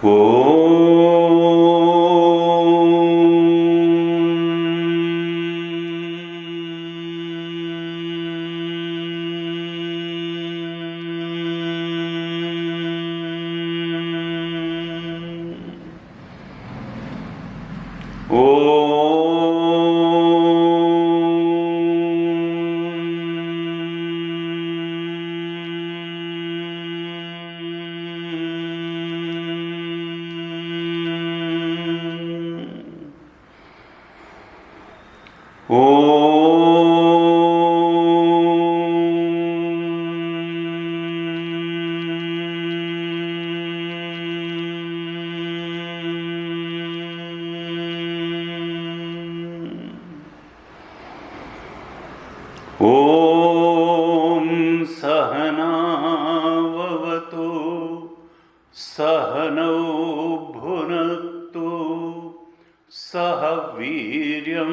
ॐ सहनाववतु सहनौ भुनक्तु सह वीर्यं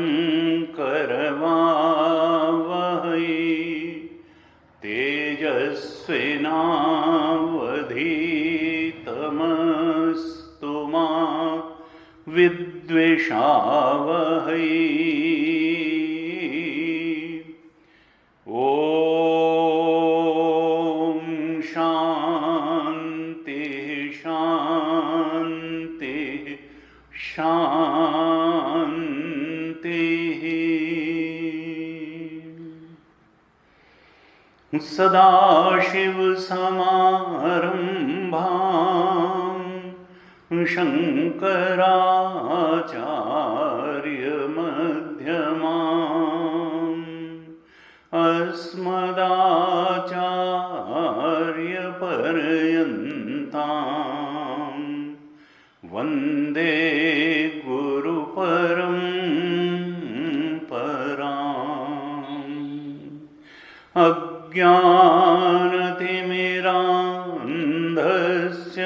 करवावहै तेजस्विनावधीतमस्तु मा विद्विषावहै। सदाशिवसमारम्भां शङ्कराचार्यमध्यमाम् अस्मदाचार्यपर्यन्तां वन्दे गुरुपरम्पराम्। अज्ञानतिमिरान्धस्य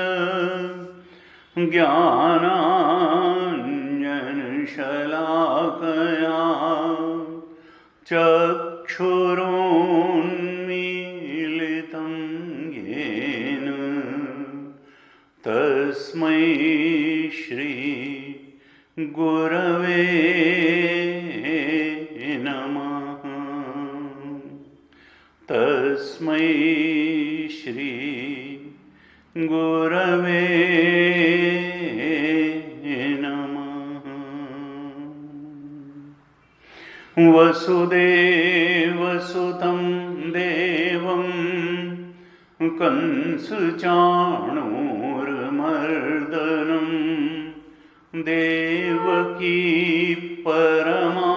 ज्ञानाञ्जनशलाकया चक्षुरुन्मीलितं येन तस्मै श्री गुरवे नमः। तस्मै श्री गुरवे नमः। वसुदेवसुतं देवं कंसचाणूरमर्दनं देवकी परमानन्दम्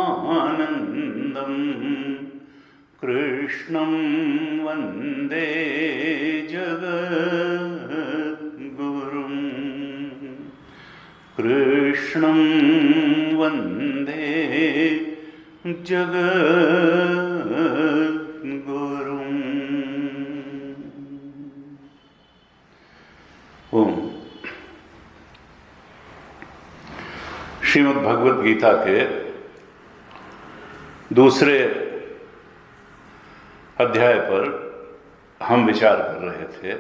कृष्णं वन्दे जगद्गुरुं। कृष्णं वन्दे जगद्गुरुम्। ओम। श्रीमद् भगवद गीता के दूसरे अध्याय पर हम विचार कर रहे थे।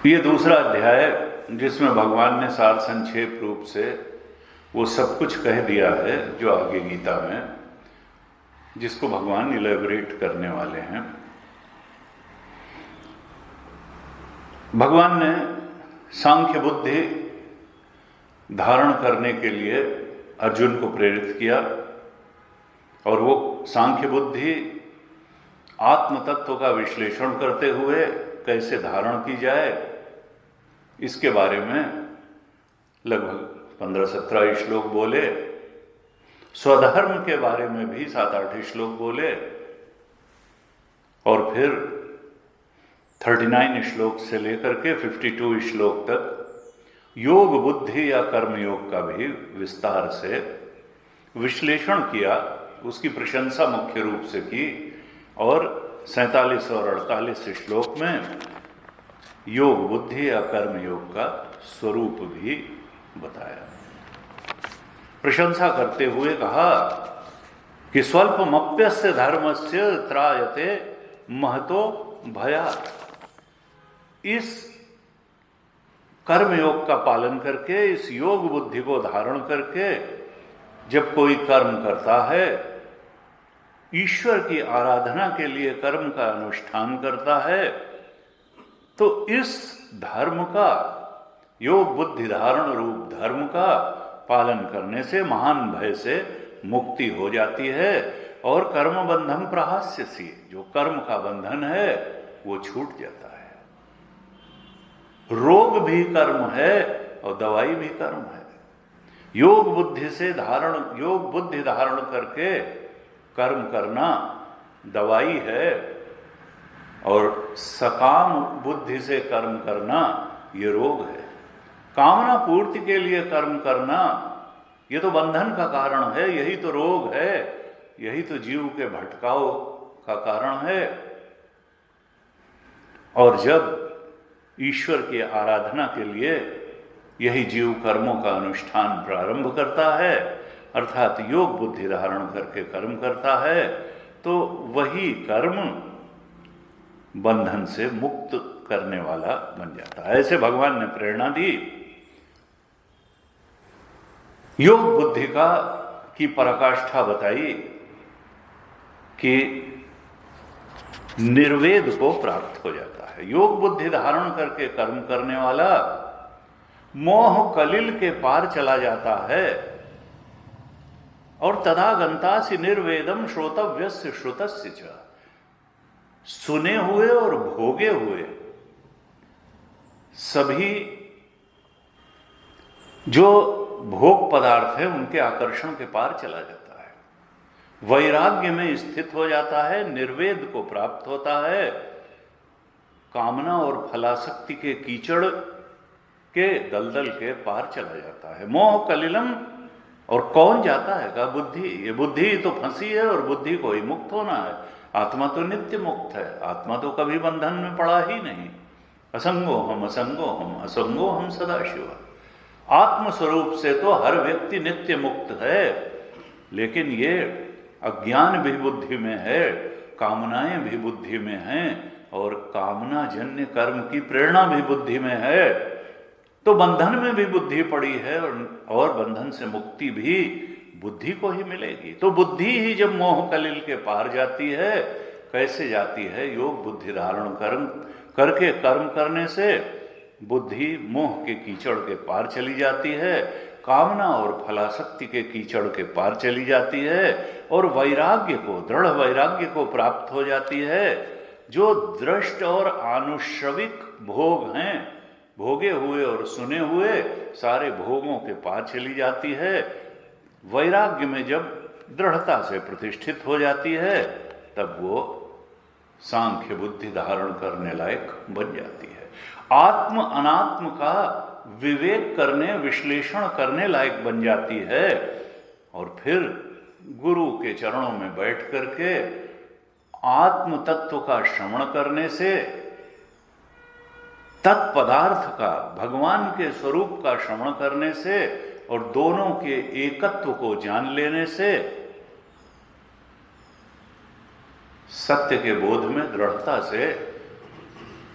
ये दूसरा अध्याय जिसमें भगवान ने सार संक्षेप रूप से वो सब कुछ कह दिया है जो आगे गीता में, जिसको भगवान इलेबोरेट करने वाले हैं। भगवान ने सांख्य बुद्धि धारण करने के लिए अर्जुन को प्रेरित किया और वो सांख्य बुद्धि आत्म तत्व का विश्लेषण करते हुए कैसे धारण की जाए, इसके बारे में लगभग 15-17 श्लोक बोले। स्वधर्म के बारे में भी 7-8 श्लोक बोले और फिर 39 श्लोक से लेकर के 52 श्लोक तक योग बुद्धि या कर्म योग का भी विस्तार से विश्लेषण किया, उसकी प्रशंसा मुख्य रूप से की और 47 और 48 श्लोक में योग बुद्धि या कर्म योग का स्वरूप भी बताया। प्रशंसा करते हुए कहा कि स्वल्पमप्यस्य धर्मस्य त्रायते महतो भयात्। इस कर्मयोग का पालन करके, इस योग बुद्धि को धारण करके जब कोई कर्म करता है, ईश्वर की आराधना के लिए कर्म का अनुष्ठान करता है, तो इस धर्म का, योग बुद्धि धारण रूप धर्म का पालन करने से महान भय से मुक्ति हो जाती है और कर्म बंधन प्रहास्यसि, जो कर्म का बंधन है वो छूट जाता है। रोग भी कर्म है और दवाई भी कर्म है। योग बुद्धि धारण करके कर्म करना दवाई है और सकाम बुद्धि से कर्म करना ये रोग है। कामना पूर्ति के लिए कर्म करना ये तो बंधन का कारण है, यही तो रोग है, यही तो जीव के भटकाव का कारण है। और जब ईश्वर की आराधना के लिए यही जीव कर्मों का अनुष्ठान प्रारंभ करता है, अर्थात योग बुद्धि धारण करके कर्म करता है, तो वही कर्म बंधन से मुक्त करने वाला बन जाता है। ऐसे भगवान ने प्रेरणा दी। योग बुद्धि की पराकाष्ठा बताई कि निर्वेद को प्राप्त हो जाता है। योग बुद्धि धारण करके कर्म करने वाला मोह कलिल के पार चला जाता है और तदा गंतासि निर्वेदम श्रोतव्यस्य श्रुतस्य च, सुने हुए और भोगे हुए सभी जो भोग पदार्थ है उनके आकर्षण के पार चला जाता है, वैराग्य में स्थित हो जाता है, निर्वेद को प्राप्त होता है, कामना और फलासक्ति के कीचड़ के दलदल के पार चला जाता है। मोह कलिलम, और कौन जाता है का बुद्धि, ये बुद्धि तो फंसी है और बुद्धि को ही मुक्त होना है। आत्मा तो नित्य मुक्त है, आत्मा तो कभी बंधन में पड़ा ही नहीं। असंगो हम असंगो हम सदाशिव। आत्म स्वरूप से तो हर व्यक्ति नित्य मुक्त है, लेकिन ये अज्ञान भी बुद्धि में है, कामनाएं भी बुद्धि में हैं और कामना जन्य कर्म की प्रेरणा भी बुद्धि में है, तो बंधन में भी बुद्धि पड़ी है और बंधन से मुक्ति भी बुद्धि को ही मिलेगी। तो बुद्धि ही जब मोह कलिल के पार जाती है, कैसे जाती है? योग बुद्धि धारण करके कर्म करने से बुद्धि मोह के कीचड़ के पार चली जाती है, कामना और फलासक्ति के कीचड़ के पार चली जाती है और वैराग्य को, दृढ़ वैराग्य को प्राप्त हो जाती है। जो दृष्ट और आनुश्रविक भोग हैं, भोगे हुए और सुने हुए सारे भोगों के पार चली जाती है। वैराग्य में जब दृढ़ता से प्रतिष्ठित हो जाती है, तब वो सांख्य बुद्धि धारण करने लायक बन जाती है। आत्म अनात्म का विवेक करने, विश्लेषण करने लायक बन जाती है और फिर गुरु के चरणों में बैठ करके आत्म तत्व का श्रवण करने से, तत्पदार्थ का, भगवान के स्वरूप का श्रवण करने से और दोनों के एकत्व को जान लेने से सत्य के बोध में दृढ़ता से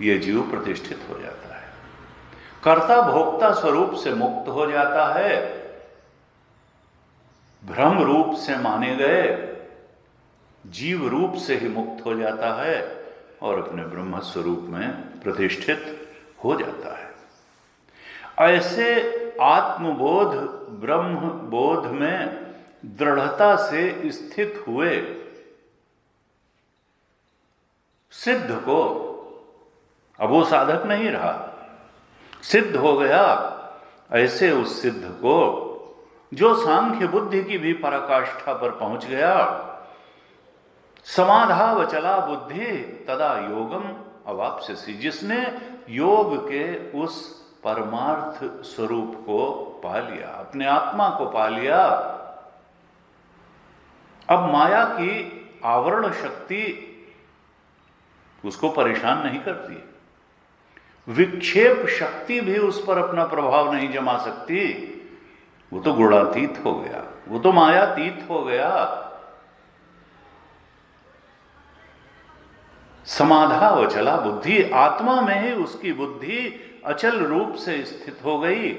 ये जीव प्रतिष्ठित हो जाता है, कर्ता भोक्ता स्वरूप से मुक्त हो जाता है, भ्रम रूप से माने गए जीव रूप से ही मुक्त हो जाता है और अपने ब्रह्म स्वरूप में प्रतिष्ठित हो जाता है। ऐसे आत्मबोध, ब्रह्म बोध में दृढ़ता से स्थित हुए सिद्ध को, अब वो साधक नहीं रहा, सिद्ध हो गया, ऐसे उस सिद्ध को जो सांख्य बुद्धि की भी पराकाष्ठा पर पहुंच गया, समाधाव चला बुद्धि तदा योगम अवाप्स्यसि, जिसने योग के उस परमार्थ स्वरूप को पा लिया, अपने आत्मा को पा लिया, अब माया की आवरण शक्ति उसको परेशान नहीं करती, विक्षेप शक्ति भी उस पर अपना प्रभाव नहीं जमा सकती। वो तो गुणातीत हो गया, वो तो मायातीत हो गया। समाधावचला बुद्धि, आत्मा में ही उसकी बुद्धि अचल रूप से स्थित हो गई।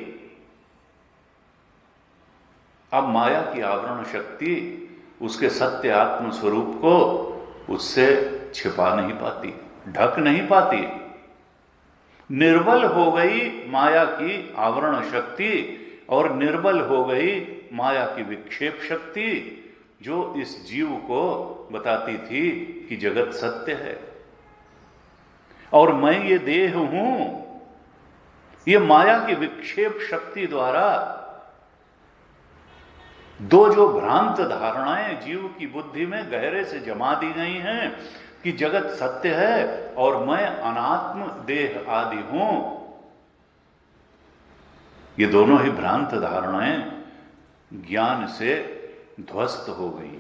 अब माया की आवरण शक्ति उसके सत्य आत्म स्वरूप को उससे छिपा नहीं पाती, ढक नहीं पाती। निर्बल हो गई माया की आवरण शक्ति और निर्बल हो गई माया की विक्षेप शक्ति, जो इस जीव को बताती थी कि जगत सत्य है और मैं ये देह हूं। ये माया की विक्षेप शक्ति द्वारा दो जो भ्रांत धारणाएं जीव की बुद्धि में गहरे से जमा दी गई हैं कि जगत सत्य है और मैं अनात्म देह आदि हूं, ये दोनों ही भ्रांत धारणाएं ज्ञान से ध्वस्त हो गई।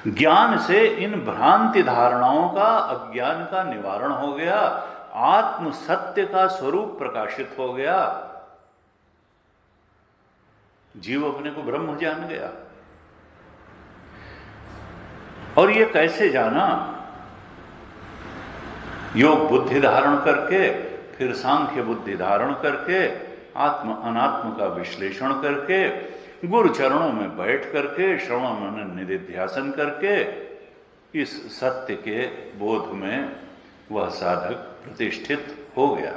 ज्ञान से इन भ्रांति धारणाओं का, अज्ञान का निवारण हो गया, आत्म सत्य का स्वरूप प्रकाशित हो गया, जीव अपने को ब्रह्म जान गया। और ये कैसे जाना? योग बुद्धि धारण करके, फिर सांख्य बुद्धि धारण करके, आत्म अनात्म का विश्लेषण करके, गुरु चरणों में बैठ करके, श्रवण मनन निधिध्यासन करके, इस सत्य के बोध में वह साधक प्रतिष्ठित हो गया।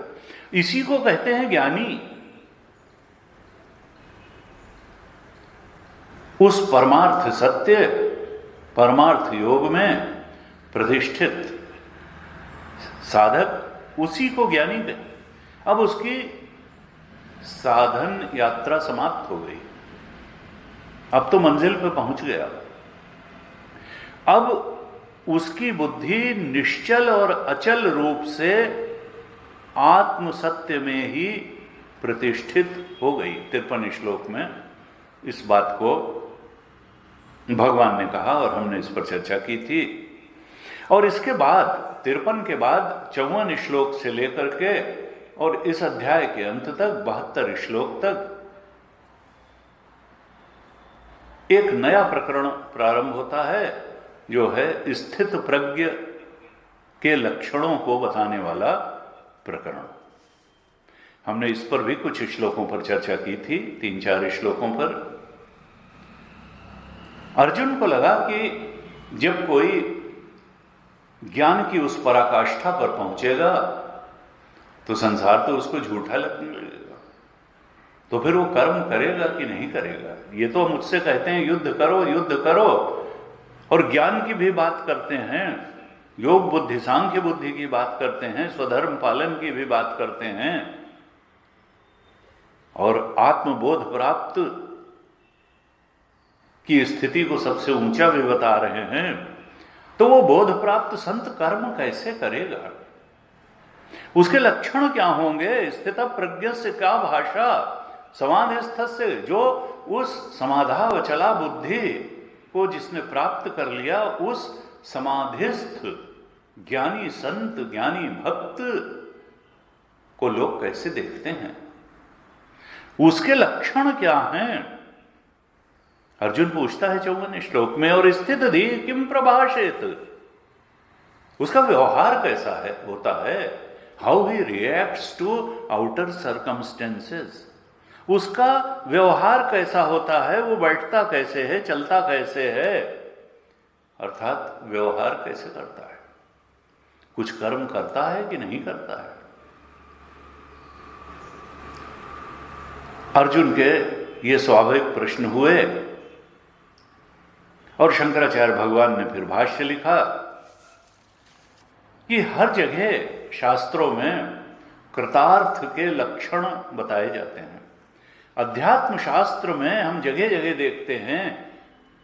इसी को कहते हैं ज्ञानी। उस परमार्थ सत्य, परमार्थ योग में प्रतिष्ठित साधक, उसी को ज्ञानी कहते। अब उसकी साधन यात्रा समाप्त हो गई, अब तो मंजिल पर पहुंच गया। अब उसकी बुद्धि निश्चल और अचल रूप से आत्म सत्य में ही प्रतिष्ठित हो गई। 53 श्लोक में इस बात को भगवान ने कहा और हमने इस पर चर्चा की थी। और इसके बाद 53 के बाद 54 श्लोक से लेकर के और इस अध्याय के अंत तक 72 श्लोक तक एक नया प्रकरण प्रारंभ होता है, जो है स्थित प्रज्ञ के लक्षणों को बताने वाला प्रकरण। हमने इस पर भी कुछ श्लोकों पर चर्चा की थी, 3-4 श्लोकों पर। अर्जुन को लगा कि जब कोई ज्ञान की उस पराकाष्ठा पर पहुंचेगा तो संसार तो उसको झूठा लगने लगेगा, तो फिर वो कर्म करेगा कि नहीं करेगा। ये तो मुझसे कहते हैं युद्ध करो युद्ध करो, और ज्ञान की भी बात करते हैं, योग बुद्धि सांख्य बुद्धि की बात करते हैं, स्वधर्म पालन की भी बात करते हैं, और आत्मबोध प्राप्त की स्थिति को सबसे ऊंचा भी बता रहे हैं। तो वो बोध प्राप्त संत कर्म कैसे करेगा? उसके लक्षण क्या होंगे? स्थित प्रज्ञ से क्या भाषा? समाधिस्थ से, जो उस समाधावचला बुद्धि को जिसने प्राप्त कर लिया, उस समाधिस्थ ज्ञानी संत, ज्ञानी भक्त को लोग कैसे देखते हैं? उसके लक्षण क्या हैं? अर्जुन पूछता है 54 श्लोक में। और स्थित धी किम प्रभाषेत, उसका व्यवहार कैसा है होता है? How he reacts to outer circumstances, उसका व्यवहार कैसा होता है? वो बैठता कैसे है, चलता कैसे है, अर्थात व्यवहार कैसे करता है? कुछ कर्म करता है कि नहीं करता है? अर्जुन के ये स्वाभाविक प्रश्न हुए और शंकराचार्य भगवान ने फिर भाष्य लिखा कि हर जगह शास्त्रों में कृतार्थ के लक्षण बताए जाते हैं। अध्यात्म शास्त्र में हम जगह जगह देखते हैं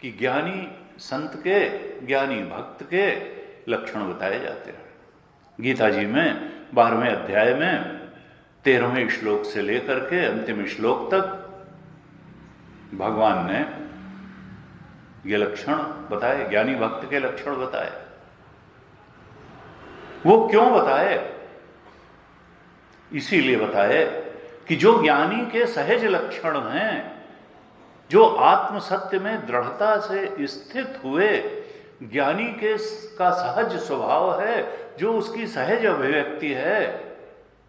कि ज्ञानी संत के, ज्ञानी भक्त के लक्षण बताए जाते हैं। गीता जी में 12वें अध्याय में 13वें श्लोक से लेकर के अंतिम श्लोक तक भगवान ने ये लक्षण बताए, ज्ञानी भक्त के लक्षण बताए। वो क्यों बताए? इसीलिए बताए कि जो ज्ञानी के सहज लक्षण हैं, जो आत्म सत्य में दृढ़ता से स्थित हुए, ज्ञानी के का सहज स्वभाव है, जो उसकी सहज अभिव्यक्ति है,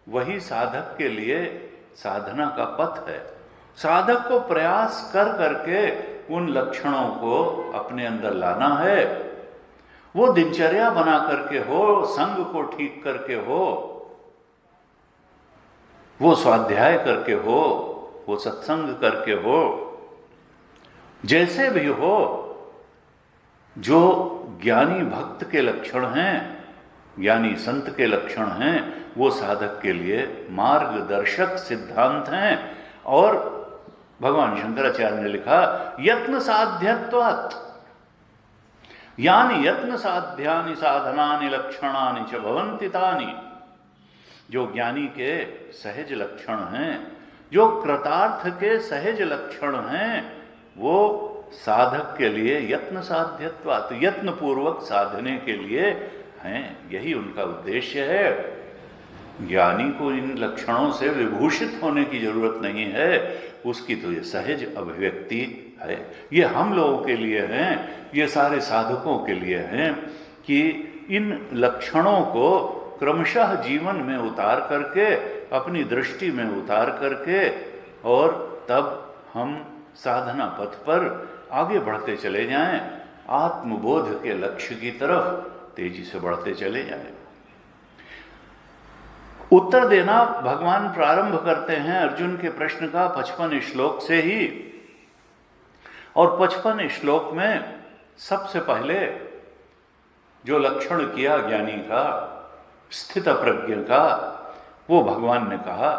वही साधक के लिए साधना का पथ है। साधक को प्रयास कर करके उन लक्षणों को अपने अंदर लाना है। वो दिनचर्या बना करके हो, संग को ठीक करके हो, वो स्वाध्याय करके हो, वो सत्संग करके हो, जैसे भी हो, जो ज्ञानी भक्त के लक्षण हैं, ज्ञानी संत के लक्षण हैं, वो साधक के लिए मार्गदर्शक सिद्धांत हैं। और भगवान शंकराचार्य ने लिखा, यत्न साध्यत्वात् यानि यत्न साध्यानि साधनानि लक्षणानि च भवन्ति तानि। जो ज्ञानी के सहज लक्षण हैं, जो कृतार्थ के सहज लक्षण हैं, वो साधक के लिए यत्न साध्यत्वात्, यत्न पूर्वक साधने के लिए हैं। यही उनका उद्देश्य है। ज्ञानी को इन लक्षणों से विभूषित होने की जरूरत नहीं है, उसकी तो ये सहज अभिव्यक्ति है। ये हम लोगों के लिए हैं, ये सारे साधकों के लिए हैं कि इन लक्षणों को क्रमशः जीवन में उतार करके, अपनी दृष्टि में उतार करके, और तब हम साधना पथ पर आगे बढ़ते चले जाएं, आत्मबोध के लक्ष्य की तरफ तेजी से बढ़ते चले जाएं। उत्तर देना भगवान प्रारंभ करते हैं अर्जुन के प्रश्न का 55 श्लोक से ही। और 55 श्लोक में सबसे पहले जो लक्षण किया ज्ञानी का, स्थित प्रज्ञ का, वो भगवान ने कहा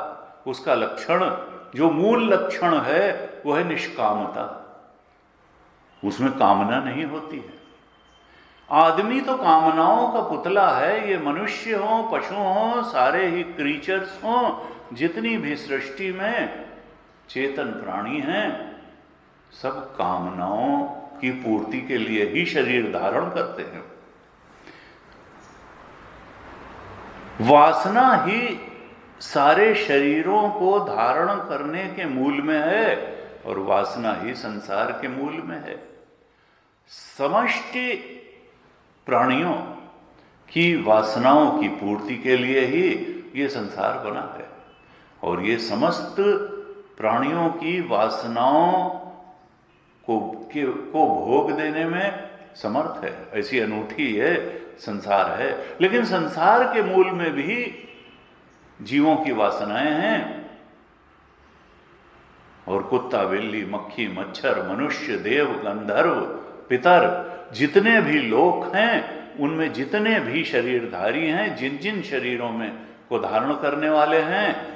उसका लक्षण, जो मूल लक्षण है, वो है निष्कामता। उसमें कामना नहीं होती है। आदमी तो कामनाओं का पुतला है। ये मनुष्य हो, पशु हो, सारे ही क्रीचर्स हो, जितनी भी सृष्टि में चेतन प्राणी हैं, सब कामनाओं की पूर्ति के लिए ही शरीर धारण करते हैं। वासना ही सारे शरीरों को धारण करने के मूल में है, और वासना ही संसार के मूल में है। समष्टि प्राणियों की वासनाओं की पूर्ति के लिए ही ये संसार बना है, और ये समस्त प्राणियों की वासनाओं को भोग देने में समर्थ है। ऐसी अनूठी ये संसार है। लेकिन संसार के मूल में भी जीवों की वासनाएं हैं, और कुत्ता, बिल्ली, मक्खी, मच्छर, मनुष्य, देव, गंधर्व, पितर, जितने भी लोक हैं, उनमें जितने भी शरीरधारी हैं, जिन जिन शरीरों में को धारण करने वाले हैं,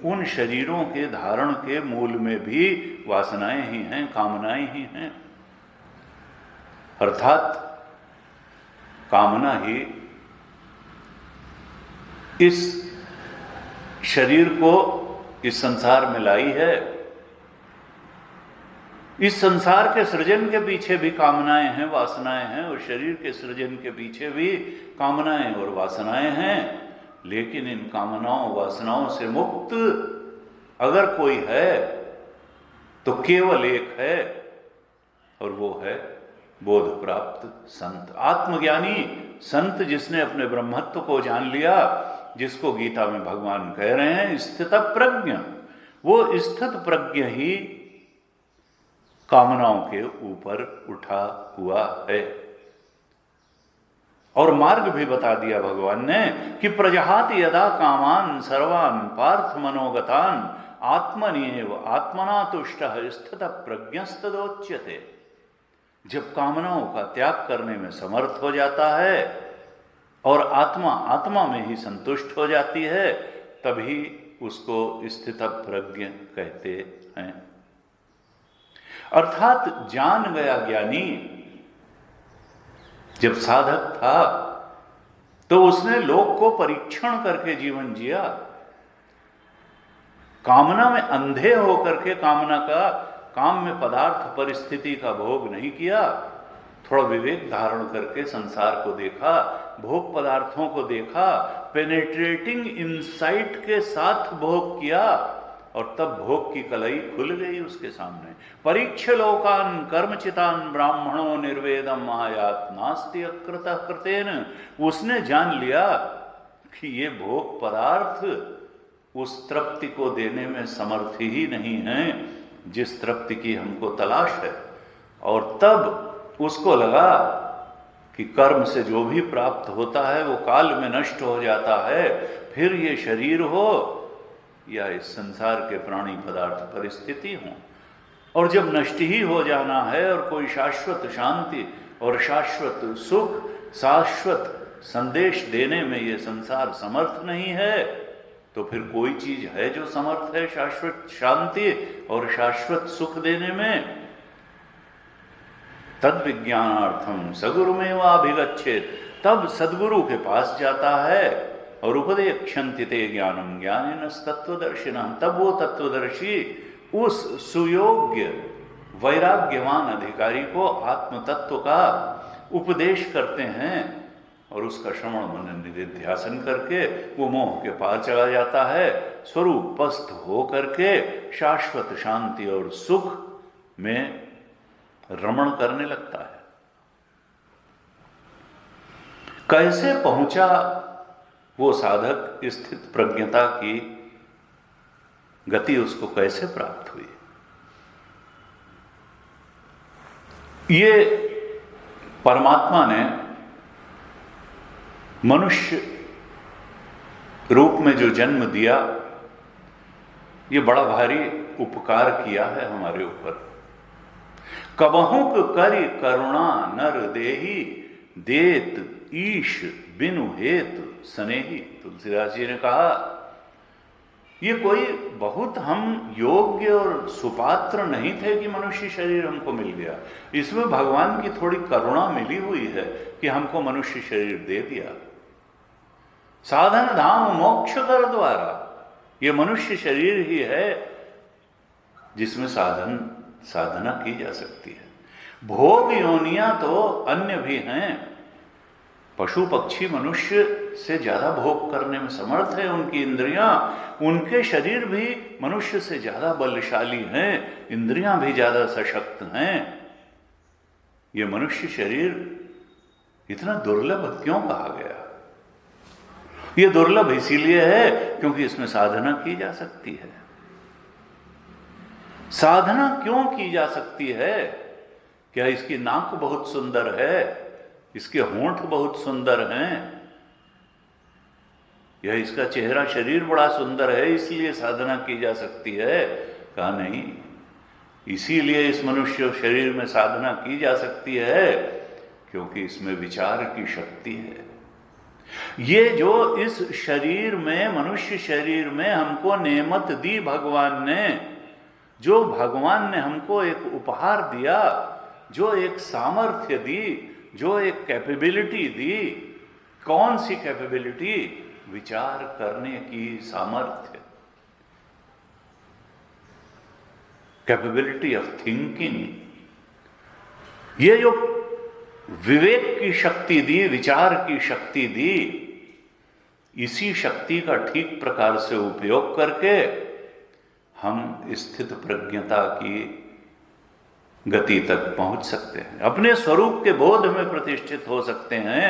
उन शरीरों के धारण के मूल में भी वासनाएं ही हैं, कामनाएं ही हैं। अर्थात कामना ही इस शरीर को इस संसार में लाई है। इस संसार के सृजन के पीछे भी कामनाएं हैं, वासनाएं हैं, और शरीर के सृजन के पीछे भी कामनाएं और वासनाएं हैं। लेकिन इन कामनाओं वासनाओं से मुक्त अगर कोई है तो केवल एक है, और वो है बोध प्राप्त संत, आत्मज्ञानी संत, जिसने अपने ब्रह्मत्व को जान लिया, जिसको गीता में भगवान कह रहे हैं स्थित प्रज्ञ। वो स्थित प्रज्ञ ही कामनाओं के ऊपर उठा हुआ है। और मार्ग भी बता दिया भगवान ने कि प्रजहाति यदा कामान सर्वान पार्थ मनोगतान आत्मनिएव आत्मना तुष्टः स्थित प्रज्ञस्तदोच्यते। जब कामनाओं का त्याग करने में समर्थ हो जाता है और आत्मा में ही संतुष्ट हो जाती है, तभी उसको स्थित प्रज्ञ कहते हैं। अर्थात जान गया ज्ञानी। जब साधक था तो उसने लोक को परीक्षण करके जीवन जिया। कामना में अंधे होकर के काम में पदार्थ परिस्थिति का भोग नहीं किया। थोड़ा विवेक धारण करके संसार को देखा, भोग पदार्थों को देखा, पेनेट्रेटिंग इंसाइट के साथ भोग किया, और तब भोग की कलई खुल गई उसके सामने। परीक्ष लोकान कर्मचितान ब्राह्मणों निर्वेदम आयात नास्ति अकृतः कृतेन। उसने जान लिया कि ये भोग पदार्थ उस तृप्ति को देने में समर्थ ही नहीं है जिस तृप्ति की हमको तलाश है। और तब उसको लगा कि कर्म से जो भी प्राप्त होता है वो काल में नष्ट हो जाता है, फिर ये शरीर हो या इस संसार के प्राणी पदार्थ परिस्थिति हो। और जब नष्ट ही हो जाना है और कोई शाश्वत शांति और शाश्वत सुख, शाश्वत संदेश देने में ये संसार समर्थ नहीं है, तो फिर कोई चीज है जो समर्थ है शाश्वत शांति और शाश्वत सुख देने में? तद विज्ञानार्थम सगुरुमेवाभिगच्छेत। तब सदगुरु के पास जाता है और उपदेक्षन्ति ते ज्ञानम ज्ञानेन तत्वदर्शिनः। तब वो तत्वदर्शी उस सुयोग्य वैराग्यवान अधिकारी को आत्म तत्व का उपदेश करते हैं और उसका श्रवण मनन निधिध्यासन करके वो मोह के पार चला जाता है, स्वरूपस्थ हो करके शाश्वत शांति और सुख में रमण करने लगता है। कैसे पहुंचा वो साधक? स्थित प्रज्ञता की गति उसको कैसे प्राप्त हुई? ये परमात्मा ने मनुष्य रूप में जो जन्म दिया, ये बड़ा भारी उपकार किया है हमारे ऊपर। कबहुक करि करुणा नर देही, देत ईश बिनु हेतु स्नेही। तुलसीदास जी ने कहा, ये कोई बहुत हम योग्य और सुपात्र नहीं थे कि मनुष्य शरीर हमको मिल गया। इसमें भगवान की थोड़ी करुणा मिली हुई है कि हमको मनुष्य शरीर दे दिया। साधन धाम मोक्ष कर द्वारा, ये मनुष्य शरीर ही है जिसमें साधना की जा सकती है। भोग योनियां तो अन्य भी हैं। पशु पक्षी मनुष्य से ज्यादा भोग करने में समर्थ है, उनकी इंद्रियां, उनके शरीर भी मनुष्य से ज्यादा बलशाली हैं, इंद्रियां भी ज्यादा सशक्त हैं। ये मनुष्य शरीर इतना दुर्लभ क्यों कहा गया? ये दुर्लभ इसीलिए है क्योंकि इसमें साधना की जा सकती है। साधना क्यों की जा सकती है? क्या इसकी नाक बहुत सुंदर है, इसके होंठ बहुत सुंदर हैं, या इसका चेहरा शरीर बड़ा सुंदर है इसलिए साधना की जा सकती है? कहा नहीं, इसीलिए इस मनुष्य शरीर में साधना की जा सकती है क्योंकि इसमें विचार की शक्ति है। ये जो इस शरीर में, मनुष्य शरीर में हमको नेमत दी भगवान ने, जो भगवान ने हमको एक उपहार दिया, जो एक सामर्थ्य दी, जो एक कैपेबिलिटी दी, कौन सी कैपेबिलिटी? विचार करने की सामर्थ्य, कैपेबिलिटी ऑफ थिंकिंग। ये जो विवेक की शक्ति दी, विचार की शक्ति दी, इसी शक्ति का ठीक प्रकार से उपयोग करके हम स्थित प्रज्ञता की गति तक पहुंच सकते हैं, अपने स्वरूप के बोध में प्रतिष्ठित हो सकते हैं।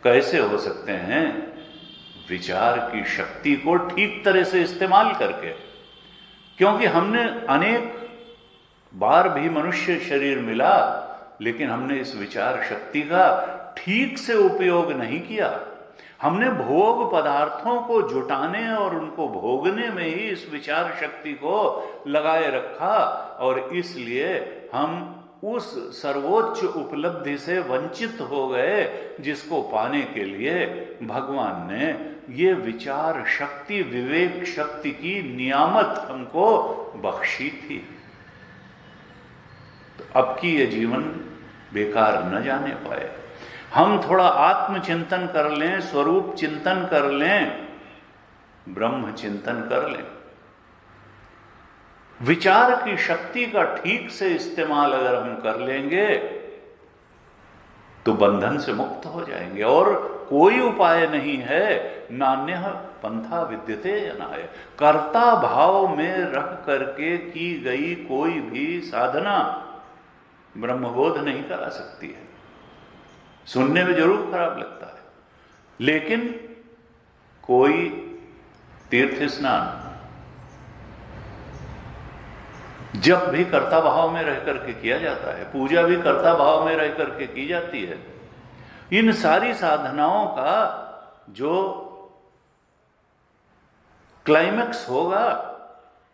कैसे हो सकते हैं? विचार की शक्ति को ठीक तरह से इस्तेमाल करके। क्योंकि हमने अनेक बार भी मनुष्य शरीर मिला, लेकिन हमने इस विचार शक्ति का ठीक से उपयोग नहीं किया। हमने भोग पदार्थों को जुटाने और उनको भोगने में ही इस विचार शक्ति को लगाए रखा, और इसलिए हम उस सर्वोच्च उपलब्धि से वंचित हो गए जिसको पाने के लिए भगवान ने ये विचार शक्ति, विवेक शक्ति की नियामत हमको बख्शी थी। तो अब की ये जीवन बेकार न जाने पाए। हम थोड़ा आत्मचिंतन कर लें, स्वरूप चिंतन कर लें, ब्रह्म चिंतन कर लें। विचार की शक्ति का ठीक से इस्तेमाल अगर हम कर लेंगे तो बंधन से मुक्त हो जाएंगे और कोई उपाय नहीं है, नान्यः पंथा विद्यते अनाय। कर्ता भाव में रख करके की गई कोई भी साधना ब्रह्मबोध नहीं करा सकती है। सुनने में जरूर खराब लगता है, लेकिन कोई तीर्थ स्नान जब भी कर्ता भाव में रह करके किया जाता है, पूजा भी कर्ता भाव में रह करके की जाती है, इन सारी साधनाओं का जो क्लाइमेक्स होगा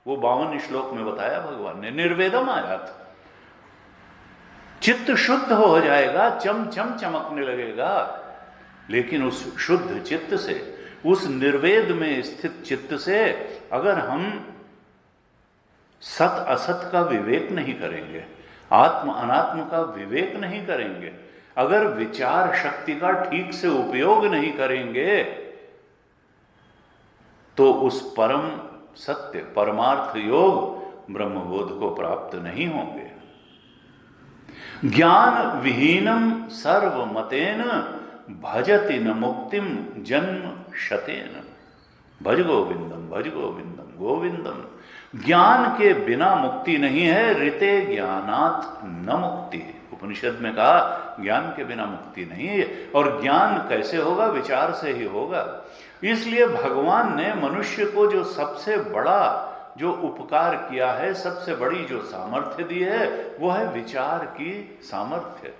वो 52 श्लोक में बताया भगवान ने। निर्वेदम आयात, चित्त शुद्ध हो जाएगा, चम चम चमकने लगेगा, लेकिन उस शुद्ध चित्त से, उस निर्वेद में स्थित चित्त से अगर हम सत असत का विवेक नहीं करेंगे, आत्म अनात्म का विवेक नहीं करेंगे, अगर विचार शक्ति का ठीक से उपयोग नहीं करेंगे, तो उस परम सत्य परमार्थ योग ब्रह्मबोध को प्राप्त नहीं होंगे। ज्ञान विहीनम सर्वमतेन भजति न मुक्तिम जन्म शतेन। भज गोविंदम भज गोविंदम गोविंदम। ज्ञान के बिना मुक्ति नहीं है, ऋते ज्ञानात् न मुक्ति। उपनिषद में कहा ज्ञान के बिना मुक्ति नहीं है। और ज्ञान कैसे होगा? विचार से ही होगा। इसलिए भगवान ने मनुष्य को जो सबसे बड़ा जो उपकार किया है, सबसे बड़ी जो सामर्थ्य दी है, वो है विचार की सामर्थ्य।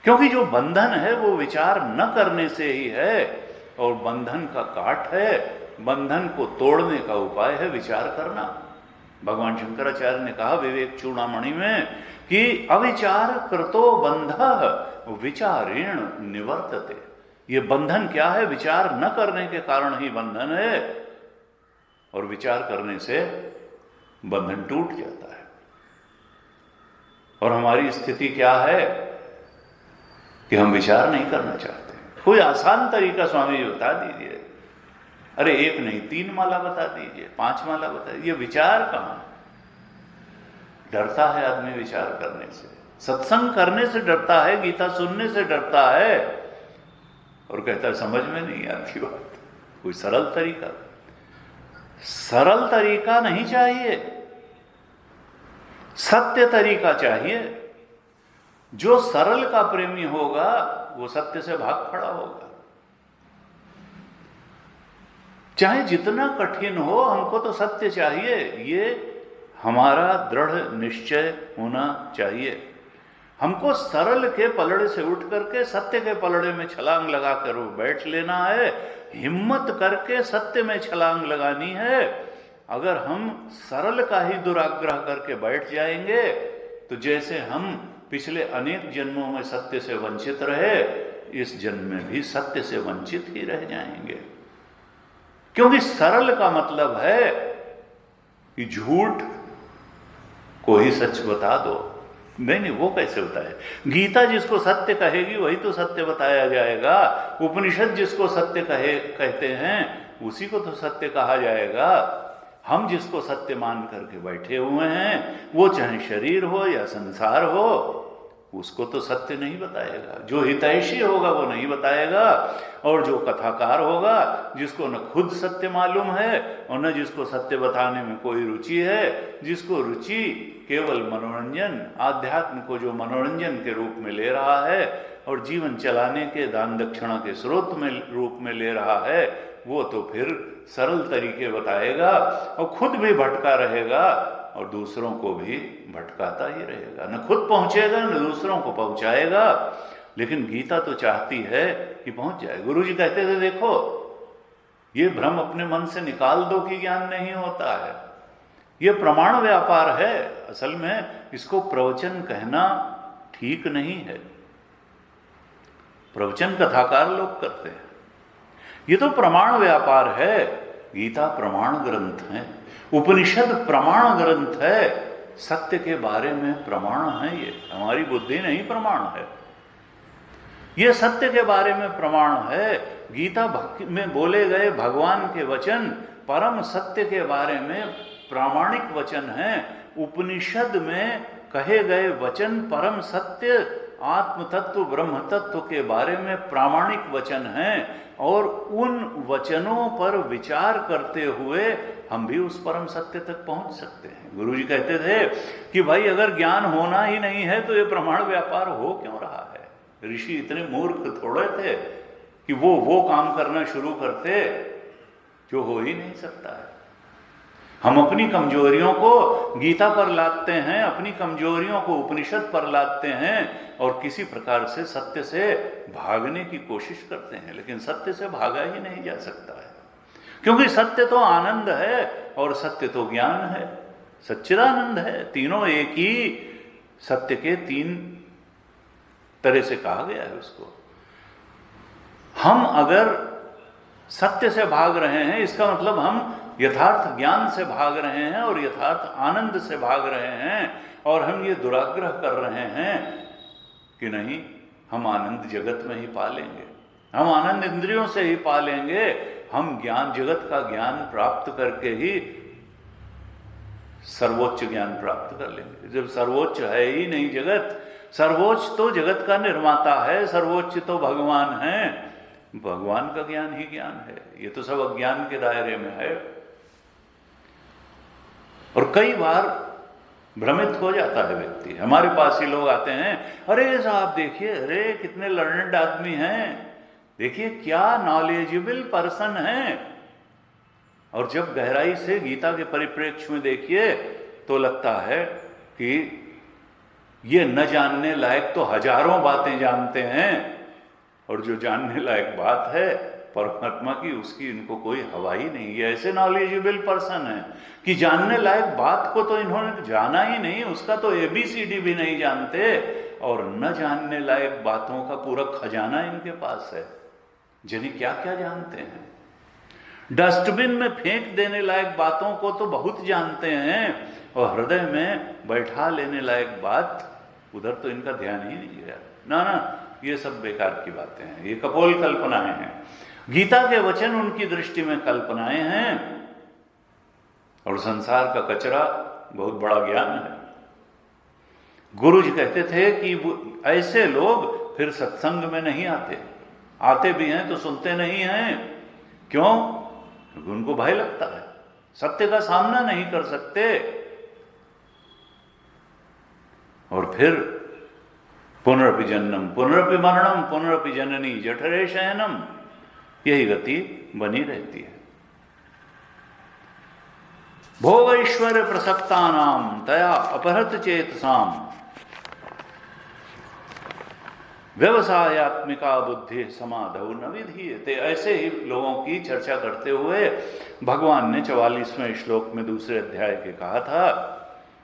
क्योंकि जो बंधन है वो विचार न करने से ही है, और बंधन का काट है, बंधन को तोड़ने का उपाय है विचार करना। भगवान शंकराचार्य ने कहा विवेक चूड़ामणि में कि अविचार कृतो बंधः विचारेण निवर्तते। ये बंधन क्या है? विचार न करने के कारण ही बंधन है, और विचार करने से बंधन टूट जाता है। और हमारी स्थिति क्या है कि हम विचार नहीं करना चाहते। कोई आसान तरीका स्वामी जी बता दीजिए। अरे एक नहीं 3 माला बता दीजिए, 5 माला बता दीजिए। ये विचार कहां? डरता है आदमी विचार करने से, सत्संग करने से डरता है, गीता सुनने से डरता है, और कहता है समझ में नहीं आती बात। कोई सरल तरीका, सरल तरीका नहीं चाहिए, सत्य तरीका चाहिए। जो सरल का प्रेमी होगा वो सत्य से भाग खड़ा होगा। चाहे जितना कठिन हो, हमको तो सत्य चाहिए, ये हमारा दृढ़ निश्चय होना चाहिए। हमको सरल के पलड़े से उठ करके सत्य के पलड़े में छलांग लगा कर बैठ लेना है, हिम्मत करके सत्य में छलांग लगानी है। अगर हम सरल का ही दुराग्रह करके बैठ जाएंगे, तो जैसे हम पिछले अनेक जन्मों में सत्य से वंचित रहे, इस जन्म में भी सत्य से वंचित ही रह जाएंगे। क्योंकि सरल का मतलब है कि झूठ को ही सच बता दो। नहीं, वो कैसे बताए? गीता जिसको सत्य कहेगी वही तो सत्य बताया जाएगा। उपनिषद जिसको सत्य कहते हैं उसी को तो सत्य कहा जाएगा। हम जिसको सत्य मान करके बैठे हुए हैं, वो चाहे शरीर हो या संसार हो, उसको तो सत्य नहीं बताएगा। जो हितैषी होगा वो नहीं बताएगा, और जो कथाकार होगा, जिसको न खुद सत्य मालूम है और न जिसको सत्य बताने में कोई रुचि है, जिसको रुचि केवल मनोरंजन, आध्यात्म को जो मनोरंजन के रूप में ले रहा है और जीवन चलाने के दान दक्षिणा के स्रोत में रूप में ले रहा है, वो तो फिर सरल तरीके बताएगा और खुद भी भटका रहेगा और दूसरों को भी भटकाता ही रहेगा। न खुद पहुंचेगा न दूसरों को पहुंचाएगा। लेकिन गीता तो चाहती है कि पहुंच जाए। गुरु जी कहते थे देखो, ये भ्रम अपने मन से निकाल दो कि ज्ञान नहीं होता है। ये प्रमाण व्यापार है। असल में इसको प्रवचन कहना ठीक नहीं है। प्रवचन कथाकार लोग करते हैं, ये तो प्रमाण व्यापार है। गीता प्रमाण ग्रंथ है, उपनिषद प्रमाण ग्रंथ है, सत्य के बारे में प्रमाण है। ये हमारी बुद्धि नहीं प्रमाण है, ये सत्य के बारे में प्रमाण है। गीता में बोले गए भगवान के वचन परम सत्य के बारे में प्रामाणिक वचन है। उपनिषद में कहे गए वचन परम सत्य आत्म तत्व ब्रह्म तत्व के बारे में प्रामाणिक वचन हैं और उन वचनों पर विचार करते हुए हम भी उस परम सत्य तक पहुंच सकते हैं। गुरुजी कहते थे कि भाई अगर ज्ञान होना ही नहीं है तो ये प्रमाण व्यापार हो क्यों रहा है। ऋषि इतने मूर्ख थोड़े थे कि वो काम करना शुरू करते जो हो ही नहीं सकता है। हम अपनी कमजोरियों को गीता पर लादते हैं, अपनी कमजोरियों को उपनिषद पर लादते हैं और किसी प्रकार से सत्य से भागने की कोशिश करते हैं, लेकिन सत्य से भागा ही नहीं जा सकता है, क्योंकि सत्य तो आनंद है और सत्य तो ज्ञान है, सच्चिदानंद है। तीनों एक ही सत्य के तीन तरह से कहा गया है उसको। हम अगर सत्य से भाग रहे हैं इसका मतलब हम यथार्थ ज्ञान से भाग रहे हैं और यथार्थ आनंद से भाग रहे हैं, और हम ये दुराग्रह कर रहे हैं कि नहीं हम आनंद जगत में ही पा लेंगे, हम आनंद इंद्रियों से ही पा लेंगे, हम ज्ञान जगत का ज्ञान प्राप्त करके ही सर्वोच्च ज्ञान प्राप्त कर लेंगे। जब सर्वोच्च है ही नहीं जगत, सर्वोच्च तो जगत का निर्माता है, सर्वोच्च तो भगवान है, भगवान का ज्ञान ही ज्ञान है, ये तो सब अज्ञान के दायरे में है। और कई बार भ्रमित हो जाता है व्यक्ति। हमारे पास ही लोग आते हैं, अरे साहब देखिए, अरे कितने लर्नेड आदमी हैं, देखिए क्या नॉलेजेबल पर्सन है, और जब गहराई से गीता के परिप्रेक्ष्य में देखिए तो लगता है कि ये न जानने लायक तो हजारों बातें जानते हैं, और जो जानने लायक बात है परमात्मा की उसकी इनको कोई हवा ही नहीं। ये ऐसे नॉलेजेबल पर्सन है कि जानने लायक बात को तो इन्होंने जाना ही नहीं, उसका तो ABCD भी नहीं जानते, और न जानने लायक बातों का पूरा खजाना इनके पास है। जाने क्या क्या जानते हैं, डस्टबिन में फेंक देने लायक बातों को तो बहुत जानते हैं, और हृदय में बैठा लेने लायक बात उधर तो इनका ध्यान ही नहीं गया। ना, ये सब बेकार की बातें हैं, ये कपोल कल्पनाएं हैं। गीता के वचन उनकी दृष्टि में कल्पनाएं हैं, और संसार का कचरा बहुत बड़ा ज्ञान है। गुरु जी कहते थे कि वो ऐसे लोग फिर सत्संग में नहीं आते, आते भी हैं तो सुनते नहीं हैं। क्यों? क्योंकि उनको भय लगता है, सत्य का सामना नहीं कर सकते, और फिर पुनरपि जन्मम पुनरपि मरणम पुनरपि जननी जठरे शयनम, यही गति बनी रहती है। भोग ऐश्वर्य प्रसक्तानाम तया अपहृत चेतसाम व्यवसायत्मिका बुद्धि समाधौ न विधीयते। ऐसे ही लोगों की चर्चा करते हुए भगवान ने 44वें श्लोक में दूसरे अध्याय के कहा था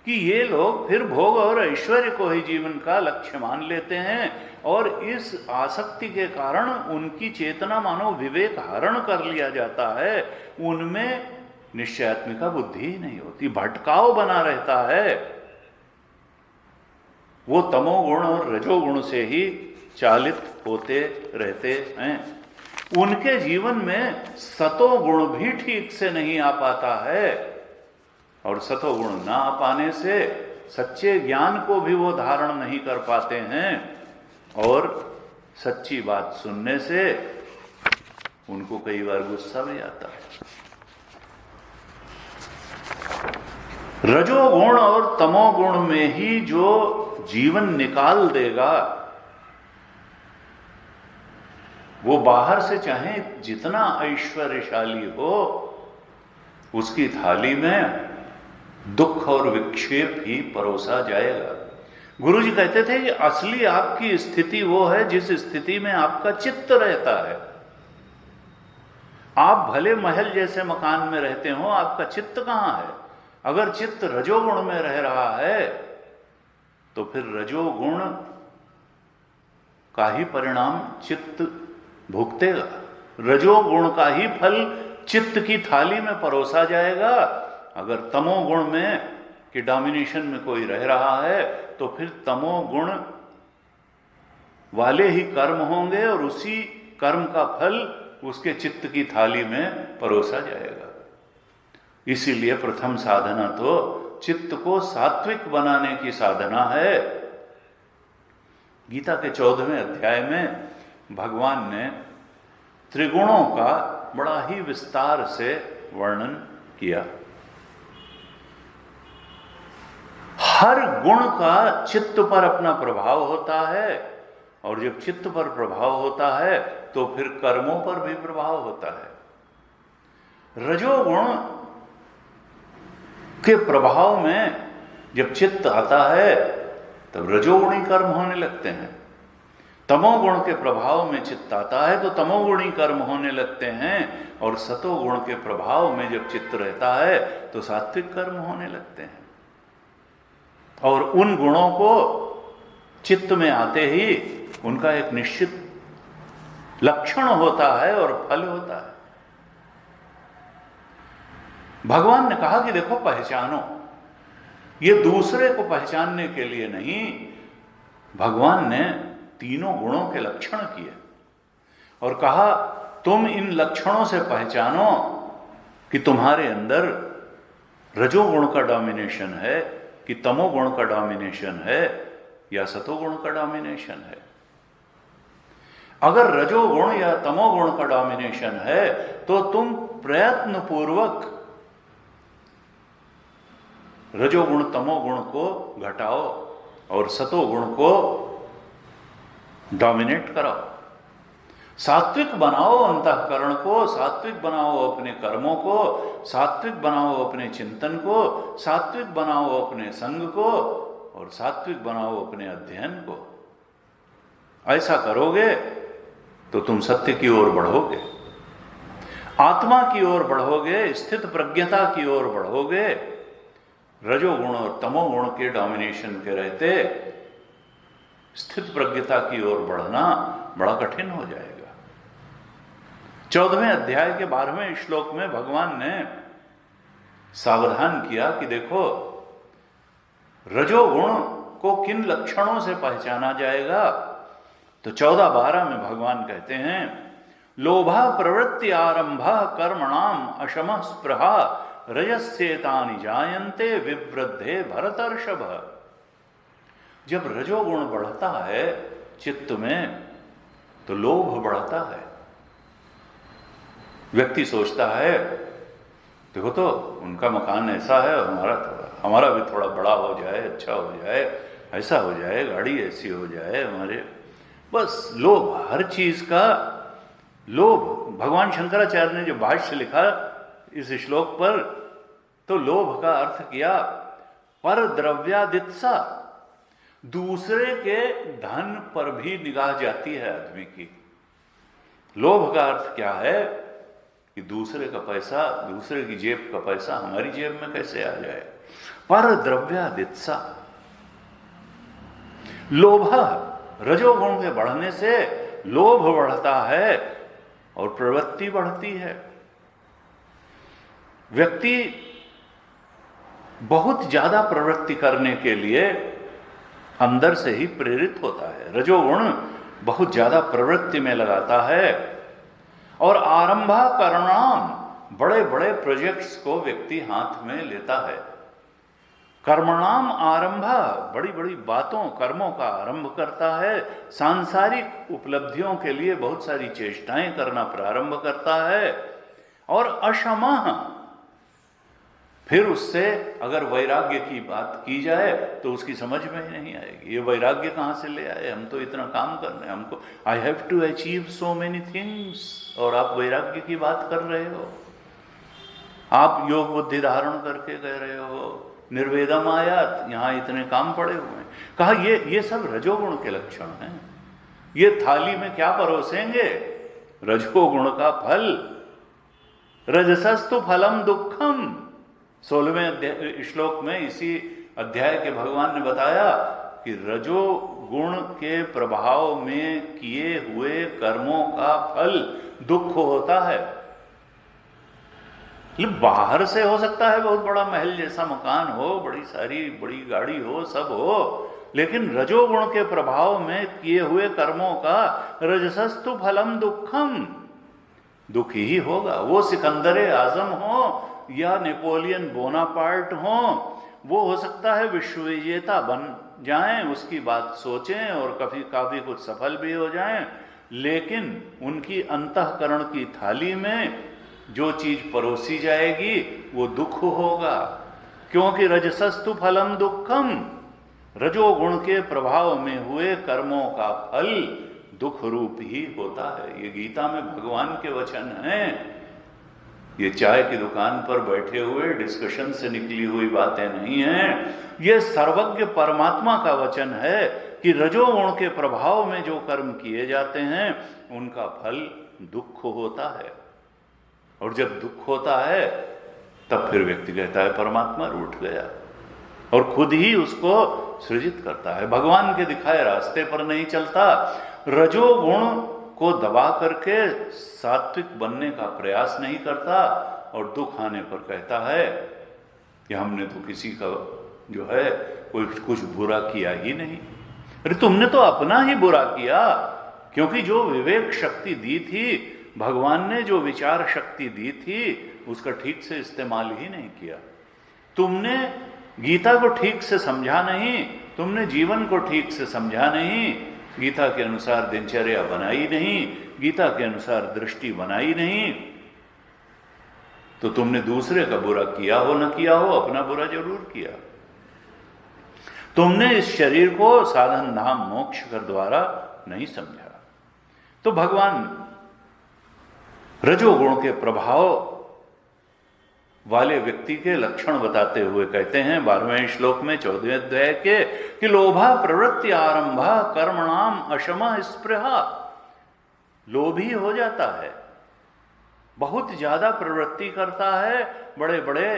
कि ये लोग फिर भोग और ऐश्वर्य को ही जीवन का लक्ष्य मान लेते हैं, और इस आसक्ति के कारण उनकी चेतना मानो विवेक हरण कर लिया जाता है, उनमें निश्चयात्मिका बुद्धि ही नहीं होती, भटकाव बना रहता है। वो तमोगुण और रजोगुण से ही चालित होते रहते हैं। उनके जीवन में सतोगुण भी ठीक से नहीं आ पाता है, और सतोगुण ना आ पाने से सच्चे ज्ञान को भी वो धारण नहीं कर पाते हैं, और सच्ची बात सुनने से उनको कई बार गुस्सा भी आता है। रजोगुण और तमोगुण में ही जो जीवन निकाल देगा, वो बाहर से चाहे जितना ऐश्वर्यशाली हो, उसकी थाली में दुख और विक्षेप ही परोसा जाएगा। गुरु जी कहते थे कि असली आपकी स्थिति वो है जिस स्थिति में आपका चित्त रहता है। आप भले महल जैसे मकान में रहते हो, आपका चित्त कहां है? अगर चित्त रजोगुण में रह रहा है तो फिर रजोगुण का ही परिणाम चित्त भुगतेगा, रजोगुण का ही फल चित्त की थाली में परोसा जाएगा। अगर तमोगुण में कि डोमिनेशन में कोई रह रहा है तो फिर तमोगुण वाले ही कर्म होंगे, और उसी कर्म का फल उसके चित्त की थाली में परोसा जाएगा। इसीलिए प्रथम साधना तो चित्त को सात्विक बनाने की साधना है, गीता के 14वें अध्याय में भगवान ने त्रिगुणों का बड़ा ही विस्तार से वर्णन किया। हर गुण का चित्त पर अपना प्रभाव होता है, और जब चित्त पर प्रभाव होता है तो फिर कर्मों पर भी प्रभाव होता है। रजोगुण के प्रभाव में जब चित्त आता है तब रजोगुणी कर्म होने लगते हैं। तमोगुण के प्रभाव में चित्त आता है तो तमोगुणी कर्म होने लगते हैं, और सतोगुण के प्रभाव में जब चित्त रहता है तो सात्विक कर्म होने लगते हैं। और उन गुणों को चित्त में आते ही उनका एक निश्चित लक्षण होता है और फल होता है। भगवान ने कहा कि देखो पहचानो, ये दूसरे को पहचानने के लिए नहीं, भगवान ने तीनों गुणों के लक्षण किए और कहा तुम इन लक्षणों से पहचानो कि तुम्हारे अंदर रजोगुण का डोमिनेशन है कि तमोगुण का डोमिनेशन है या सतोगुण का डोमिनेशन है। अगर रजोगुण या तमोगुण का डोमिनेशन है तो तुम प्रयत्न पूर्वक रजोगुण तमोगुण को घटाओ और सतोगुण को डोमिनेट कराओ। सात्विक बनाओ अंतःकरण को, सात्विक बनाओ अपने कर्मों को, सात्विक बनाओ अपने चिंतन को, सात्विक बनाओ अपने संग को, और सात्विक बनाओ अपने अध्ययन को। ऐसा करोगे तो तुम सत्य की ओर बढ़ोगे, आत्मा की ओर बढ़ोगे, स्थित प्रज्ञता की ओर बढ़ोगे। रजोगुण और तमोगुण के डोमिनेशन के रहते स्थित प्रज्ञता की ओर बढ़ना बड़ा कठिन हो जाएगा। 14वें अध्याय के 12वें श्लोक में भगवान ने सावधान किया कि देखो रजोगुण को किन लक्षणों से पहचाना जाएगा। तो 14-12 में भगवान कहते हैं लोभा प्रवृत्ति आरंभा कर्मणाम अशम स्पृहा रजस्येतानि जायन्ते विवृद्धे भरतर्षभ। जब रजोगुण बढ़ता है चित्त में तो लोभ बढ़ता है। व्यक्ति सोचता है देखो तो उनका मकान ऐसा है और हमारा भी थोड़ा बड़ा हो जाए, अच्छा हो जाए, ऐसा हो जाए, गाड़ी ऐसी हो जाए हमारे, बस लोभ, हर चीज का लोभ। भगवान शंकराचार्य ने जो भाष्य लिखा इस श्लोक पर, तो लोभ का अर्थ किया पर द्रव्यादित्सा, दूसरे के धन पर भी निगाह जाती है आदमी की। लोभ का अर्थ क्या है कि दूसरे का पैसा, दूसरे की जेब का पैसा हमारी जेब में कैसे आ जाए। पर द्रव्यादित्सा, लोभ, रजोगुण के बढ़ने से लोभ बढ़ता है और प्रवृत्ति बढ़ती है। व्यक्ति बहुत ज्यादा प्रवृत्ति करने के लिए अंदर से ही प्रेरित होता है। रजोगुण बहुत ज्यादा प्रवृत्ति में लगाता है और आरंभा कर्मणाम, बड़े बड़े प्रोजेक्ट्स को व्यक्ति हाथ में लेता है। कर्मणाम आरंभा, बड़ी बड़ी बातों, कर्मों का आरंभ करता है। सांसारिक उपलब्धियों के लिए बहुत सारी चेष्टाएं करना प्रारंभ करता है। और अशमः, फिर उससे अगर वैराग्य की बात की जाए तो उसकी समझ में ही नहीं आएगी। ये वैराग्य कहाँ से ले आए, हम तो इतना काम करने, हमको I have to achieve so many things, और आप वैराग्य की बात कर रहे हो। आप योग बुद्धि धारण करके कह रहे हो निर्वेदम आयात, यहाँ इतने काम पड़े हुए हैं। कहा ये सब रजोगुण के लक्षण हैं। ये थाली में क्या परोसेंगे, रजोगुण का फल। रजसस्तु फलम दुखम, 16वें श्लोक में इसी अध्याय के भगवान ने बताया कि रजोगुण के प्रभाव में किए हुए कर्मों का फल दुख होता है। बाहर से हो सकता है बहुत बड़ा महल जैसा मकान हो, बड़ी गाड़ी हो, सब हो, लेकिन रजोगुण के प्रभाव में किए हुए कर्मों का रजसस्तु फलम दुखम, दुख ही होगा। वो सिकंदर आजम हो या नेपोलियन बोनापार्ट हो, वो हो सकता है विश्व विजेता जाएं, उसकी बात सोचें और काफ़ी कुछ सफल भी हो जाएं, लेकिन उनकी अंतःकरण की थाली में जो चीज़ परोसी जाएगी वो दुख होगा, क्योंकि रजसस्तु फलम दुखम, रजोगुण के प्रभाव में हुए कर्मों का फल दुख रूप ही होता है। ये गीता में भगवान के वचन हैं। ये चाय की दुकान पर बैठे हुए डिस्कशन से निकली हुई बातें नहीं हैं। ये सर्वज्ञ परमात्मा का वचन है कि रजोगुण के प्रभाव में जो कर्म किए जाते हैं उनका फल दुख होता है, और जब दुख होता है तब फिर व्यक्ति कहता है परमात्मा रूठ गया, और खुद ही उसको सृजित करता है। भगवान के दिखाए रास्ते पर नहीं चलता, रजोगुण को दबा करके सात्विक बनने का प्रयास नहीं करता, और दुख आने पर कहता है कि हमने तो किसी का जो है कोई कुछ बुरा किया ही नहीं। अरे तुमने तो अपना ही बुरा किया, क्योंकि जो विवेक शक्ति दी थी भगवान ने, जो विचार शक्ति दी थी, उसका ठीक से इस्तेमाल ही नहीं किया। तुमने गीता को ठीक से समझा नहीं, तुमने जीवन को ठीक से समझा नहीं, गीता के अनुसार दिनचर्या बनाई नहीं, गीता के अनुसार दृष्टि बनाई नहीं, तो तुमने दूसरे का बुरा किया हो न किया हो, अपना बुरा जरूर किया। तुमने इस शरीर को साधन धाम मोक्ष कर द्वारा नहीं समझा। तो भगवान रजोगुण के प्रभाव वाले व्यक्ति के लक्षण बताते हुए कहते हैं 12वें श्लोक में 14वें अध्याय के कि लोभा प्रवृत्ति आरंभा कर्मणाम अशमा स्पृहा। लोभी हो जाता है, बहुत ज्यादा प्रवृत्ति करता है, बड़े बड़े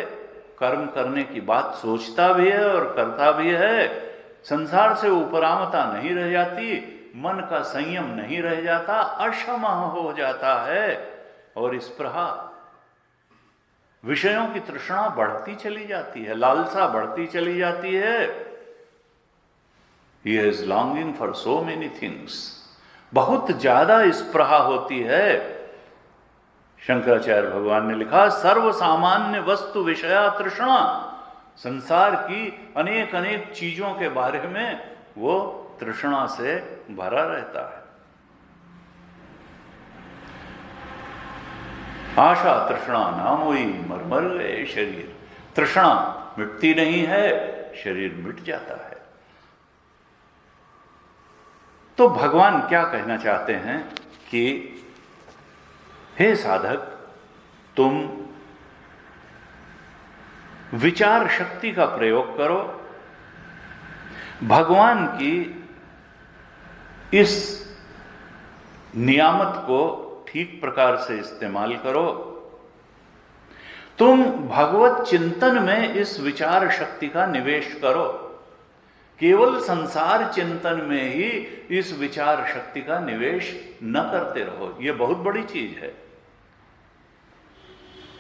कर्म करने की बात सोचता भी है और करता भी है, संसार से उपरामता नहीं रह जाती, मन का संयम नहीं रह जाता, अशमा हो जाता है, और स्पृहा विषयों की तृष्णा बढ़ती चली जाती है, लालसा बढ़ती चली जाती है। He is longing for so many things। बहुत ज्यादा स्पृहा होती है। शंकराचार्य भगवान ने लिखा सर्व सामान्य वस्तु विषया तृष्णा, संसार की अनेक अनेक चीजों के बारे में वो तृष्णा से भरा रहता है। आशा तृष्णा नाम हुई मरमर गए शरीर। तृष्णा मिटती नहीं है, शरीर मिट जाता है। तो भगवान क्या कहना चाहते हैं कि हे साधक, तुम विचार शक्ति का प्रयोग करो, भगवान की इस नियामत को ठीक प्रकार से इस्तेमाल करो। तुम भगवत चिंतन में इस विचार शक्ति का निवेश करो। केवल संसार चिंतन में ही इस विचार शक्ति का निवेश न करते रहो, यह बहुत बड़ी चीज है।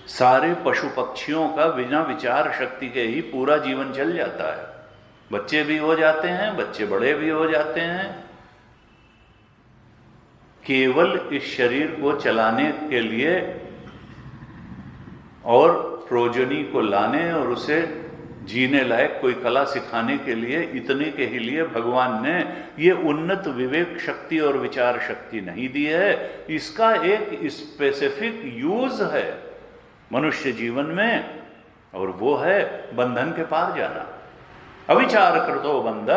सारे पशु पक्षियों का बिना विचार शक्ति के ही पूरा जीवन चल जाता है। बच्चे भी हो जाते हैं, बच्चे बड़े भी हो जाते हैं। केवल इस शरीर को चलाने के लिए और प्रोजनी को लाने और उसे जीने लायक कोई कला सिखाने के लिए, इतने के ही लिए भगवान ने ये उन्नत विवेक शक्ति और विचार शक्ति नहीं दी है। इसका एक स्पेसिफिक यूज है मनुष्य जीवन में, और वो है बंधन के पार जाना। अविचार कृतो बंध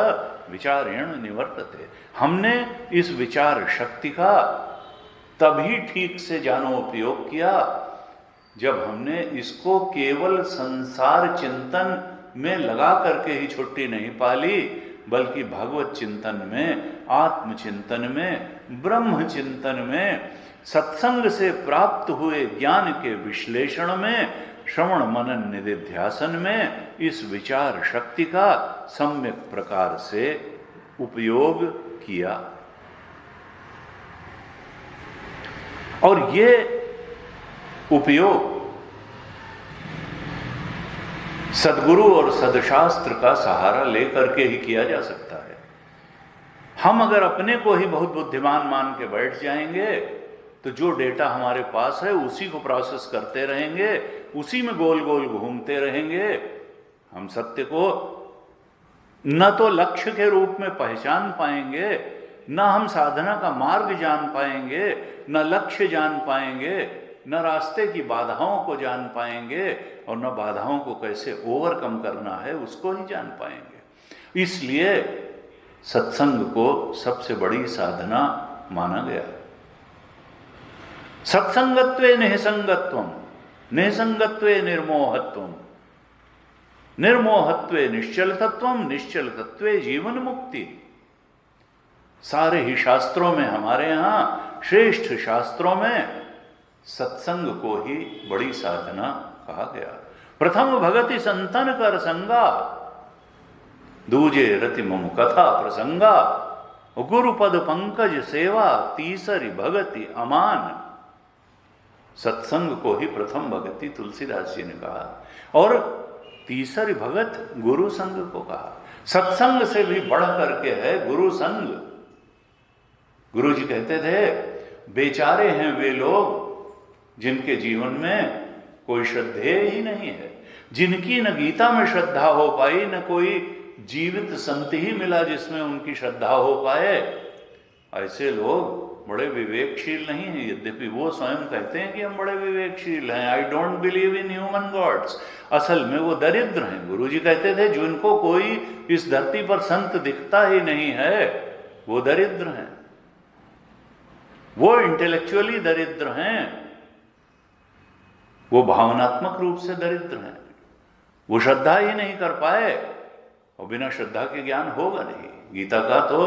विचारेण निवर्तते। हमने इस विचार शक्ति का तभी ठीक से जानो उपयोग किया जब हमने इसको केवल संसार चिंतन में लगा करके ही छुट्टी नहीं पाली, बल्कि भगवत चिंतन में, आत्मचिंतन में, ब्रह्म चिंतन में, सत्संग से प्राप्त हुए ज्ञान के विश्लेषण में, श्रवण मनन निधिध्यासन में इस विचार शक्ति का सम्यक प्रकार से उपयोग किया। और ये उपयोग सद्गुरु और सदशास्त्र का सहारा लेकर के ही किया जा सकता है। हम अगर अपने को ही बहुत बुद्धिमान मान के बैठ जाएंगे तो जो डेटा हमारे पास है उसी को प्रोसेस करते रहेंगे, उसी में गोल गोल घूमते रहेंगे, हम सत्य को न तो लक्ष्य के रूप में पहचान पाएंगे, न हम साधना का मार्ग जान पाएंगे, न लक्ष्य जान पाएंगे, न रास्ते की बाधाओं को जान पाएंगे, और न बाधाओं को कैसे ओवरकम करना है उसको ही जान पाएंगे। इसलिए सत्संग को सबसे बड़ी साधना माना गया। सत्संगत्वे निसंगत्वम, निसंगत्वे निर्मोहत्वम, निर्मोहत्वे निश्चलतत्वम, निश्चलतत्वे जीवन मुक्ति। सारे ही शास्त्रों में, हमारे यहाँ श्रेष्ठ शास्त्रों में सत्संग को ही बड़ी साधना कहा गया। प्रथम भगति संतन कर संगा, दूजे रति मम कथा प्रसंगा, गुरुपद पंकज सेवा, तीसरी भगति अमान। सत्संग को ही प्रथम भगति तुलसीदास जी ने कहा, और तीसरी भगत गुरु संग को कहा। सत्संग से भी बढ़ करके है गुरु संग। गुरु जी कहते थे, बेचारे हैं वे लोग जिनके जीवन में कोई श्रद्धेय ही नहीं है, जिनकी न गीता में श्रद्धा हो पाई, न कोई जीवित संत ही मिला जिसमें उनकी श्रद्धा हो पाए। ऐसे लोग बड़े विवेकशील नहीं हैं, यद्यपि वो स्वयं कहते हैं कि हम बड़े विवेकशील हैं। I don't believe in human gods. असल में वो दरिद्र हैं। गुरु जी कहते थे, जिनको कोई इस धरती पर संत दिखता ही नहीं है वो दरिद्र हैं, वो इंटेलेक्चुअली दरिद्र हैं, वो भावनात्मक रूप से दरिद्र हैं, वो श्रद्धा ही नहीं कर पाए, और बिना श्रद्धा के ज्ञान होगा नहीं। गीता का तो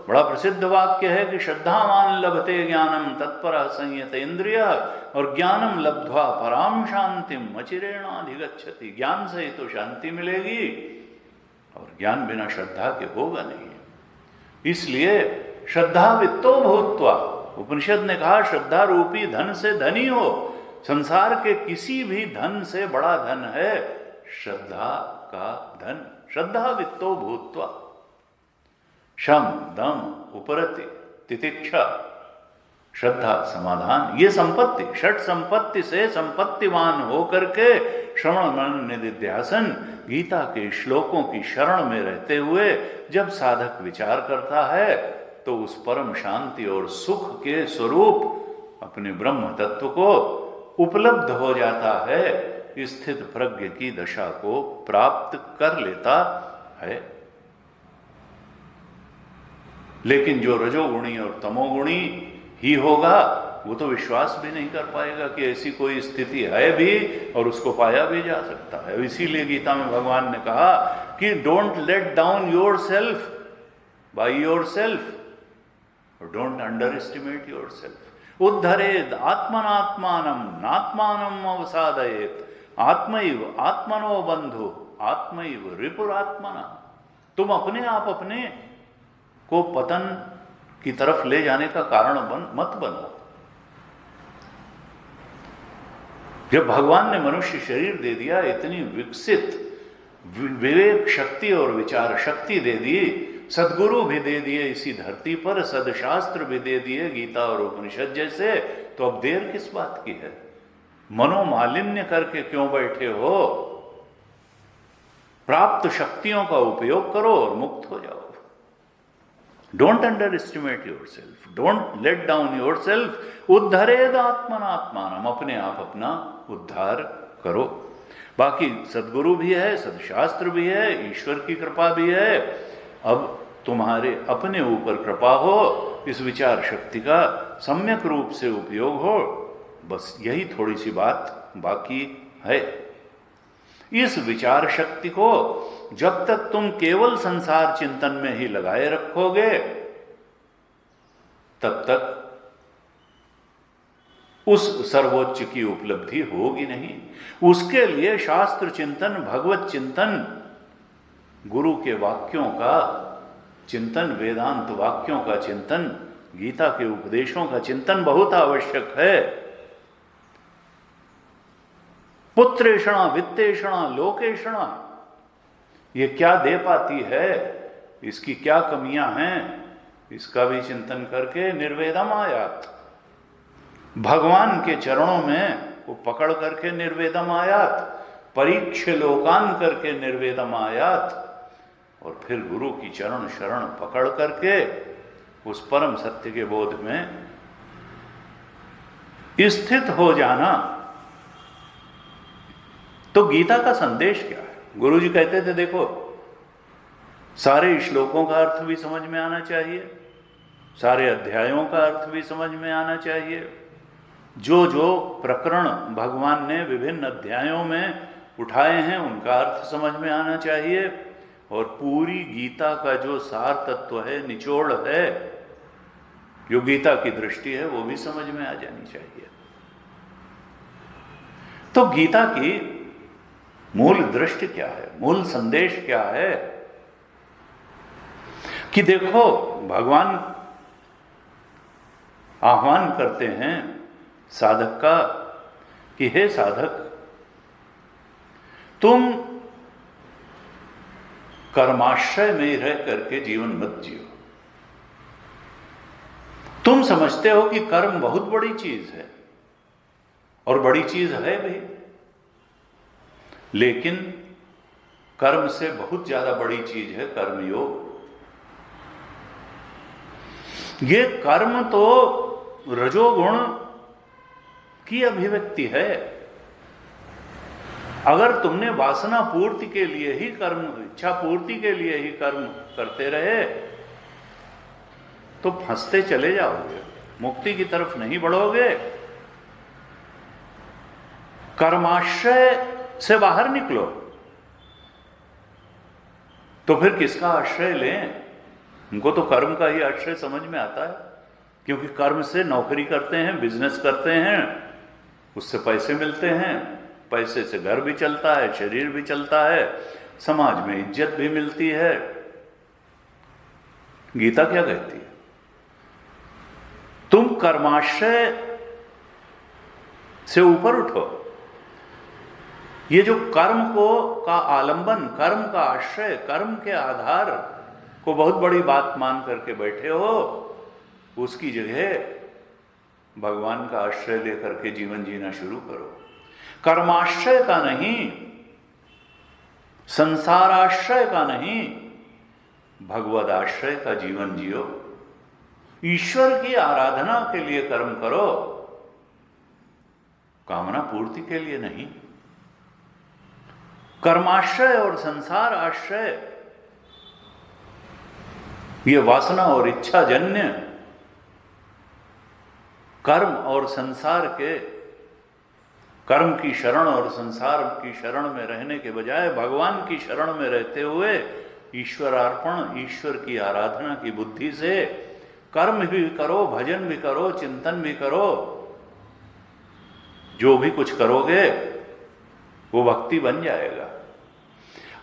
बड़ा प्रसिद्ध वाक्य है कि श्रद्धावान लभते ज्ञानम तत्पर संयत इंद्रिय, और ज्ञानम लब्ध्वा पराम शांतिम अचिरेणाधिगच्छति। ज्ञान से ही तो शांति मिलेगी, और ज्ञान बिना श्रद्धा के होगा नहीं। इसलिए श्रद्धा वित्तो भूत्वा, उपनिषद ने कहा श्रद्धा रूपी धन से धनी हो। संसार के किसी भी धन से बड़ा धन है श्रद्धा का धन। श्रद्धा वित्तो भूत्वा, शम दम उपरति तितिक्षा, श्रद्धा समाधान, ये संपत्ति, षट संपत्ति से संपत्तिवान होकर के श्रवण मनन निधिध्यासन, गीता के श्लोकों की शरण में रहते हुए जब साधक विचार करता है तो उस परम शांति और सुख के स्वरूप अपने ब्रह्म तत्व को उपलब्ध हो जाता है, स्थित प्रज्ञ की दशा को प्राप्त कर लेता है। लेकिन जो रजोगुणी और तमोगुणी ही होगा वो तो विश्वास भी नहीं कर पाएगा कि ऐसी कोई स्थिति है भी और उसको पाया भी जा सकता है। इसीलिए गीता में भगवान ने कहा कि don't let down yourself by yourself, और don't underestimate yourself. उद्धरेद आत्मनात्मानम नात्मानम अवसादयेत, आत्मैव आत्मनो बंधु आत्मैव रिपुरात्मना। तुम अपने आप अपने को पतन की तरफ ले जाने का कारण मत बनो। जब भगवान ने मनुष्य शरीर दे दिया, इतनी विकसित विवेक शक्ति और विचार शक्ति दे दी, सद्गुरु भी दे दिए इसी धरती पर, सदशास्त्र भी दे दिए गीता और उपनिषद जैसे, तो अब देर किस बात की है? मनोमालिन्य करके क्यों बैठे हो? प्राप्त शक्तियों का उपयोग करो और मुक्त हो जाओ। Don't underestimate yourself, don't let down yourself. उद्धरेद आत्मनात्मानम, अपने आप अपना उद्धार करो। बाकी सद्गुरु भी है, सदशास्त्र भी है, ईश्वर की कृपा भी है। अब तुम्हारे अपने ऊपर कृपा हो, इस विचार शक्ति का सम्यक रूप से उपयोग हो, बस यही थोड़ी सी बात बाकी है। इस विचार शक्ति को जब तक तुम केवल संसार चिंतन में ही लगाए रखोगे तब तक उस सर्वोच्च की उपलब्धि होगी नहीं। उसके लिए शास्त्र चिंतन, भगवत चिंतन, गुरु के वाक्यों का चिंतन, वेदांत वाक्यों का चिंतन, गीता के उपदेशों का चिंतन बहुत आवश्यक है। पुत्रेषणा वित्तेषणा लोकेषणा, ये क्या दे पाती है, इसकी क्या कमियां हैं, इसका भी चिंतन करके निर्वेदम आयात, भगवान के चरणों में वो पकड़ करके निर्वेदम आयात, परीक्ष लोकान करके निर्वेदम आयात। और फिर गुरु की चरण शरण पकड़ करके उस परम सत्य के बोध में स्थित हो जाना। तो गीता का संदेश क्या है? गुरु जी कहते थे देखो, सारे श्लोकों का अर्थ भी समझ में आना चाहिए, सारे अध्यायों का अर्थ भी समझ में आना चाहिए, जो जो प्रकरण भगवान ने विभिन्न अध्यायों में उठाए हैं उनका अर्थ समझ में आना चाहिए, और पूरी गीता का जो सार तत्व है, निचोड़ है, जो गीता की दृष्टि है, वो भी समझ में आ जानी चाहिए। तो गीता की मूल दृष्टि क्या है, मूल संदेश क्या है? कि देखो, भगवान आह्वान करते हैं साधक का कि हे साधक, तुम कर्माश्रय में रह करके जीवन मत जियो। तुम समझते हो कि कर्म बहुत बड़ी चीज है, और बड़ी चीज है भी, लेकिन कर्म से बहुत ज्यादा बड़ी चीज है कर्मयोग। ये कर्म तो रजोगुण की अभिव्यक्ति है। अगर तुमने वासना पूर्ति के लिए ही कर्म, इच्छा पूर्ति के लिए ही कर्म करते रहे तो फंसते चले जाओगे, मुक्ति की तरफ नहीं बढ़ोगे। कर्माश्रय से बाहर निकलो। तो फिर किसका आश्रय लें? उनको तो कर्म का ही आश्रय समझ में आता है, क्योंकि कर्म से नौकरी करते हैं, बिजनेस करते हैं, उससे पैसे मिलते हैं, पैसे से घर भी चलता है, शरीर भी चलता है, समाज में इज्जत भी मिलती है। गीता क्या कहती है? तुम कर्माश्रय से ऊपर उठो। ये जो कर्म को का आलंबन, कर्म का आश्रय, कर्म के आधार को बहुत बड़ी बात मान करके बैठे हो, उसकी जगह भगवान का आश्रय लेकर के जीवन जीना शुरू करो। कर्माश्रय का नहीं, संसाराश्रय का नहीं, भगवद आश्रय का जीवन जियो। ईश्वर की आराधना के लिए कर्म करो, कामना पूर्ति के लिए नहीं। कर्माश्रय और संसार आश्रय, ये वासना और इच्छा जन्य कर्म और संसार के, कर्म की शरण और संसार की शरण में रहने के बजाय भगवान की शरण में रहते हुए ईश्वरार्पण, ईश्वर की आराधना की बुद्धि से कर्म भी करो, भजन भी करो, चिंतन भी करो। जो भी कुछ करोगे वो भक्ति बन जाएगा,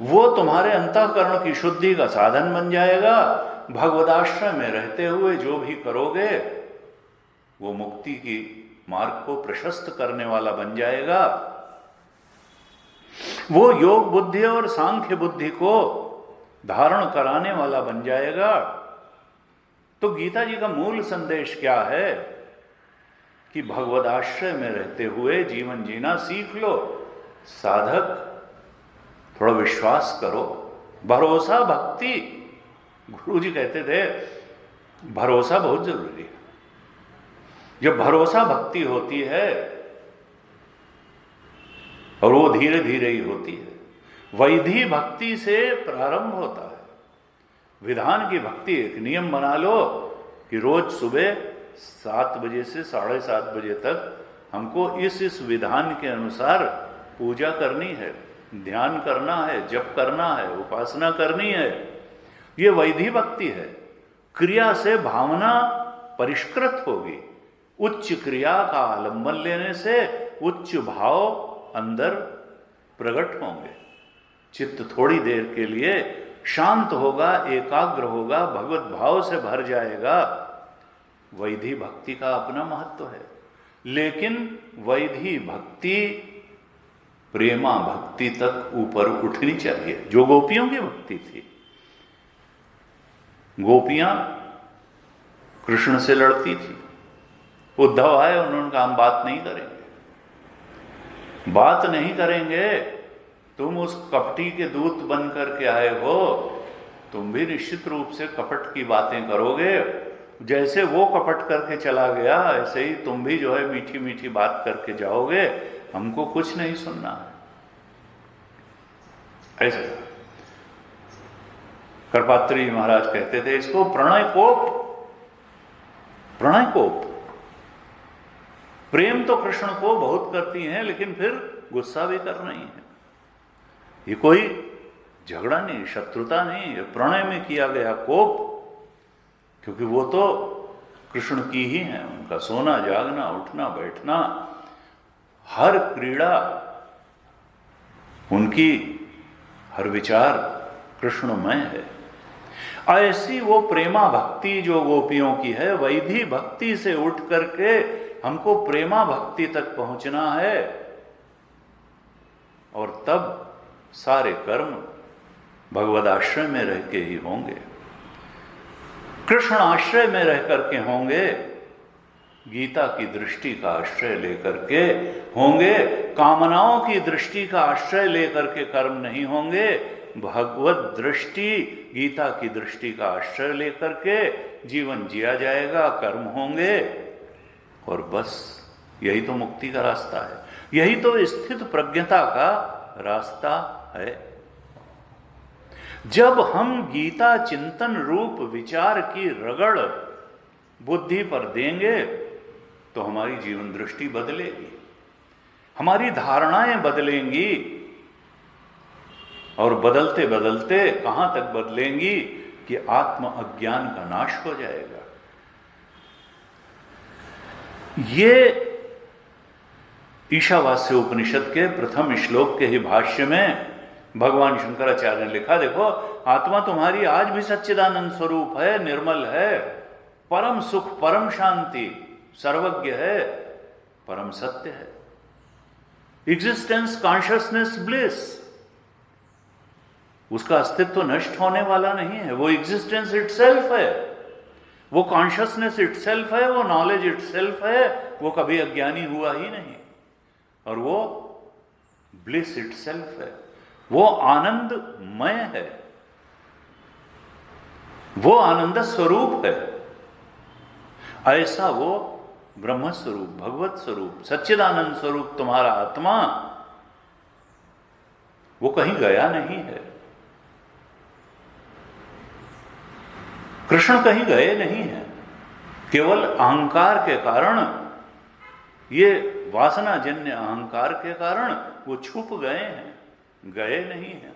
वो तुम्हारे अंतःकरण की शुद्धि का साधन बन जाएगा। भगवदाश्रय में रहते हुए जो भी करोगे वो मुक्ति की मार्ग को प्रशस्त करने वाला बन जाएगा। वो योग बुद्धि और सांख्य बुद्धि को धारण कराने वाला बन जाएगा। तो गीता जी का मूल संदेश क्या है? कि भगवदाश्रय में रहते हुए जीवन जीना सीख लो। साधक, थोड़ा विश्वास करो, भरोसा, भक्ति। गुरु जी कहते थे भरोसा बहुत जरूरी है। जब भरोसा भक्ति होती है, और वो धीरे धीरे ही होती है, वैधि भक्ति से प्रारंभ होता है। विधान की भक्ति एक नियम बना लो कि रोज सुबह 7 बजे से 7:30 बजे तक हमको इस विधान के अनुसार पूजा करनी है, ध्यान करना है, जप करना है, उपासना करनी है। ये वैधि भक्ति है। क्रिया से भावना परिष्कृत होगी। उच्च क्रिया का आलंबन लेने से उच्च भाव अंदर प्रकट होंगे। चित्त थोड़ी देर के लिए शांत होगा, एकाग्र होगा, भगवत भाव से भर जाएगा। वैधि भक्ति का अपना महत्व है, लेकिन वैधि भक्ति प्रेमा भक्ति तक ऊपर उठनी चाहिए, जो गोपियों की भक्ति थी। गोपियां कृष्ण से लड़ती थी। उद्धव आए, उन्होंने कहा हम बात नहीं करेंगे, बात नहीं करेंगे। तुम उस कपटी के दूत बन करके आए हो, तुम भी निश्चित रूप से कपट की बातें करोगे। जैसे वो कपट करके चला गया, ऐसे ही तुम भी जो है मीठी मीठी बात करके जाओगे, हमको कुछ नहीं सुनना है। ऐसे करपात्री महाराज कहते थे इसको प्रणय कोप। प्रणय कोप, प्रेम तो कृष्ण को बहुत करती हैं, लेकिन फिर गुस्सा भी कर रही हैं। ये कोई झगड़ा नहीं, शत्रुता नहीं, ये प्रणय में किया गया कोप, क्योंकि वो तो कृष्ण की ही है। उनका सोना जागना, उठना बैठना, हर क्रीड़ा उनकी, हर विचार कृष्णमय है। ऐसी वो प्रेमा भक्ति जो गोपियों की है, वैधी भक्ति से उठ करके हमको प्रेमा भक्ति तक पहुंचना है, और तब सारे कर्म भगवद आश्रय में रह के ही होंगे, कृष्ण आश्रय में रह करके होंगे, गीता की दृष्टि का आश्रय लेकर के होंगे, कामनाओं की दृष्टि का आश्रय लेकर के कर्म नहीं होंगे। भगवत दृष्टि, गीता की दृष्टि का आश्रय लेकर के जीवन जिया जाएगा, कर्म होंगे, और बस यही तो मुक्ति का रास्ता है, यही तो स्थित प्रज्ञता का रास्ता है। जब हम गीता चिंतन रूप विचार की रगड़ बुद्धि पर देंगे तो हमारी जीवन दृष्टि बदलेगी, हमारी धारणाएं बदलेंगी, और बदलते बदलते कहां तक बदलेंगी कि आत्म अज्ञान का नाश हो जाएगा। ये ईशावास्य उपनिषद के प्रथम श्लोक के ही भाष्य में भगवान शंकराचार्य ने लिखा, देखो आत्मा तुम्हारी आज भी सच्चिदानंद स्वरूप है, निर्मल है, परम सुख, परम शांति, सर्वज्ञ है, परम सत्य है। एग्जिस्टेंस, कॉन्शियसनेस, ब्लिस, उसका अस्तित्व तो नष्ट होने वाला नहीं है, वो एग्जिस्टेंस इटसेल्फ है, वो कॉन्शियसनेस इटसेल्फ है, वो नॉलेज इटसेल्फ है, वो कभी अज्ञानी हुआ ही नहीं, और वो ब्लिस इटसेल्फ है, वो आनंदमय है, वो आनंद स्वरूप है। ऐसा वो ब्रह्म स्वरूप, भगवत स्वरूप, सच्चिदानंद स्वरूप तुम्हारा आत्मा, वो कहीं गया नहीं है। कृष्ण कहीं गए नहीं हैं, केवल अहंकार के कारण, ये वासनाजन्य अहंकार के कारण वो छुप गए हैं, गए नहीं हैं।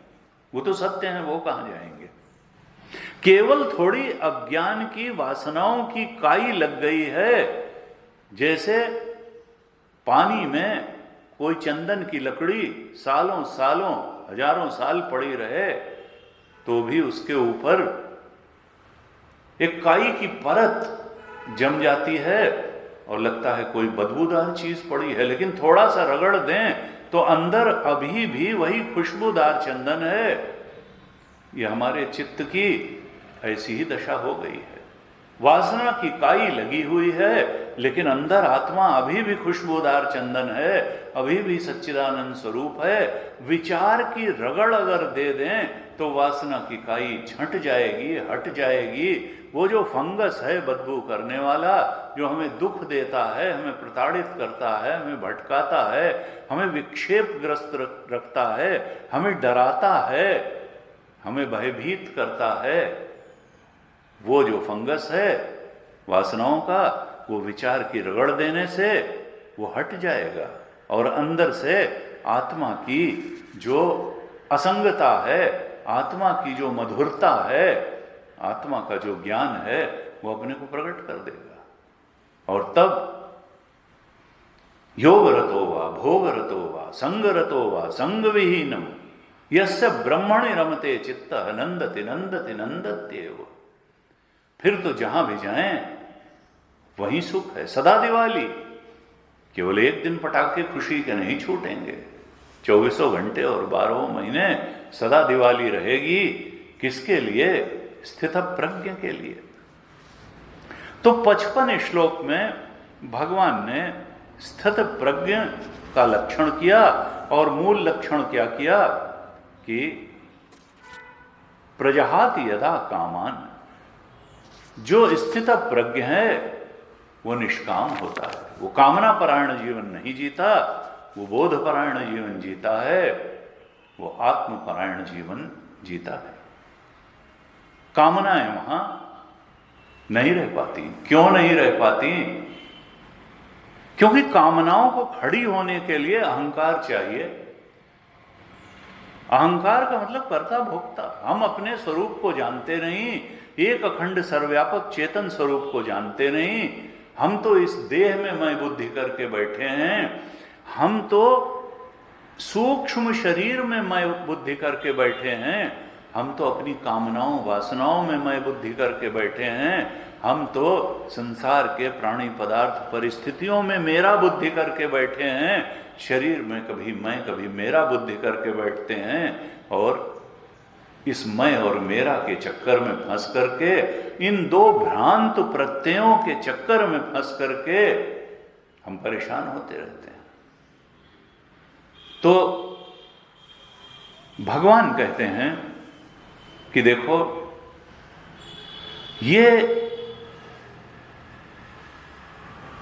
वो तो सत्य हैं, वो कहां जाएंगे। केवल थोड़ी अज्ञान की वासनाओं की काई लग गई है, जैसे पानी में कोई चंदन की लकड़ी सालों सालों, हजारों साल पड़ी रहे तो भी उसके ऊपर एक काई की परत जम जाती है और लगता है कोई बदबूदार चीज पड़ी है, लेकिन थोड़ा सा रगड़ दें तो अंदर अभी भी वही खुशबूदार चंदन है। ये हमारे चित्त की ऐसी ही दशा हो गई है, वासना की काई लगी हुई है, लेकिन अंदर आत्मा अभी भी खुशबूदार चंदन है, अभी भी सच्चिदानंद स्वरूप है। विचार की रगड़ अगर दे दें तो वासना की काई छंट जाएगी, हट जाएगी। वो जो फंगस है बदबू करने वाला, जो हमें दुख देता है, हमें प्रताड़ित करता है, हमें भटकाता है, हमें विक्षेपग्रस्त रखता है, हमें डराता है, हमें भयभीत करता है, वो जो फंगस है वासनाओं का, वो विचार की रगड़ देने से वो हट जाएगा, और अंदर से आत्मा की जो असंगता है, आत्मा की जो मधुरता है, आत्मा का जो ज्ञान है, वो अपने को प्रकट कर देगा। और तब योग रतो वा, भोग रतो वा, संग रतो वा, संग विहीनम यस्य ब्रह्मणि रमते चित्त नंदति नंदति नंदत्येव। फिर तो जहां भी जाएं वहीं सुख है। सदा दिवाली, केवल एक दिन पटाखे खुशी के नहीं छूटेंगे, 24 घंटे और 12 महीने सदा दिवाली रहेगी। किसके लिए? स्थित प्रज्ञ के लिए। तो 55 श्लोक में भगवान ने स्थित प्रज्ञ का लक्षण किया, और मूल लक्षण क्या किया कि प्रजहाति यदा कामान। जो स्थित प्रज्ञ है वो निष्काम होता है, वो कामना परायण जीवन नहीं जीता, वो बोध परायण जीवन जीता है, वो आत्म परायण जीवन जीता है। कामनाएं वहां नहीं रह पाती। क्यों नहीं रह पाती? क्योंकि कामनाओं को खड़ी होने के लिए अहंकार चाहिए। अहंकार का मतलब कर्ता भोक्ता। हम अपने स्वरूप को जानते नहीं, एक अखंड सर्वव्यापक चेतन स्वरूप को जानते नहीं। हम तो इस देह में मैं बुद्धि करके बैठे हैं, हम तो सूक्ष्म शरीर में मैं बुद्धि करके बैठे हैं, हम तो अपनी कामनाओं वासनाओं में मैं बुद्धि करके बैठे हैं, हम तो संसार के प्राणी पदार्थ परिस्थितियों में मेरा बुद्धि करके बैठे हैं, शरीर में कभी मैं कभी मेरा बुद्धि करके बैठते हैं, और इस मैं और मेरा के चक्कर में फंस करके, इन दो भ्रांत प्रत्ययों के चक्कर में फंस करके हम परेशान होते रहते हैं। तो भगवान कहते हैं कि देखो, ये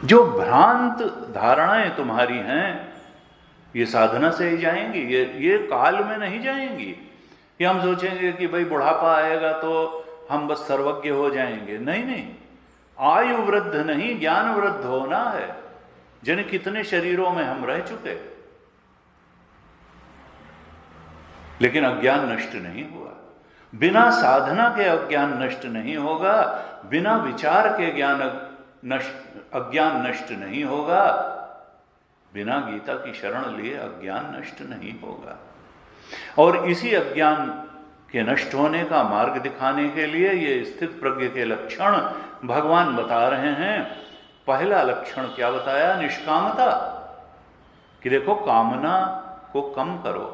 जो भ्रांत धारणाएं तुम्हारी हैं, ये साधना से ही जाएंगी, ये काल में नहीं जाएंगी कि हम सोचेंगे कि भाई बुढ़ापा आएगा तो हम बस सर्वज्ञ हो जाएंगे। नहीं नहीं, आयु वृद्ध नहीं, ज्ञान वृद्ध होना है। जन कितने शरीरों में हम रह चुके, लेकिन अज्ञान नष्ट नहीं हुआ। बिना साधना के अज्ञान नष्ट नहीं होगा, बिना विचार के अज्ञान नष्ट नहीं होगा, बिना गीता की शरण लिए अज्ञान नष्ट नहीं होगा। और इसी अज्ञान के नष्ट होने का मार्ग दिखाने के लिए ये स्थित प्रज्ञ के लक्षण भगवान बता रहे हैं। पहला लक्षण क्या बताया? निष्कामता। कि देखो, कामना को कम करो,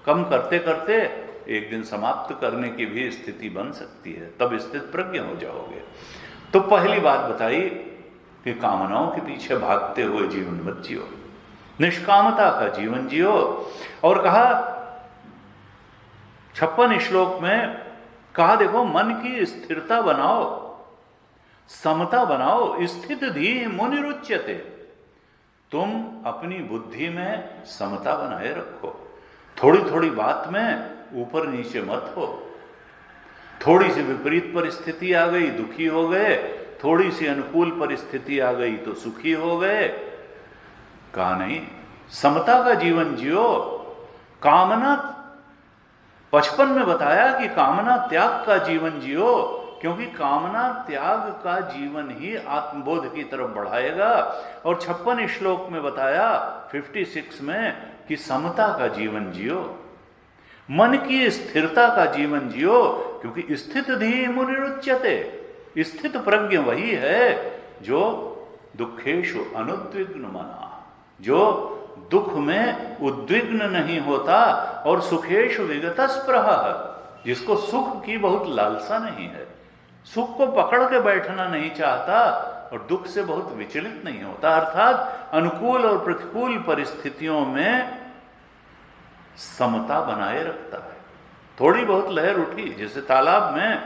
कम करते करते एक दिन समाप्त करने की भी स्थिति बन सकती है, तब स्थित प्रज्ञ हो जाओगे। तो पहली बात बताई कि कामनाओं के पीछे भागते हुए जीवन मत जियो, निष्कामता का जीवन जियो। और कहा 56 श्लोक में कहा, देखो मन की स्थिरता बनाओ, समता बनाओ। स्थित धी मुनिरुच्यते। तुम अपनी बुद्धि में समता बनाए रखो। थोड़ी थोड़ी बात में ऊपर नीचे मत हो। थोड़ी सी विपरीत परिस्थिति आ गई, दुखी हो गए, थोड़ी सी अनुकूल परिस्थिति आ गई तो सुखी हो गए। कहा नहीं, समता का जीवन जियो। कामना 55 में बताया कि कामना त्याग का जीवन जियो, क्योंकि कामना त्याग का जीवन ही आत्मबोध की तरफ बढ़ाएगा। और 56 श्लोक में बताया 56 में कि समता का जीवन जियो, मन की स्थिरता का जीवन जियो, क्योंकि स्थित धी मुनिरुच्यते। स्थित प्रज्ञ वही है जो दुखेषु अनुद्विग्न मना, जो दुख में उद्विग्न नहीं होता, और सुखेषु विगतस्पृह, जिसको सुख की बहुत लालसा नहीं है, सुख को पकड़ के बैठना नहीं चाहता और दुख से बहुत विचलित नहीं होता। अर्थात अनुकूल और प्रतिकूल परिस्थितियों में समता बनाए रखता है। थोड़ी बहुत लहर उठी, जैसे तालाब में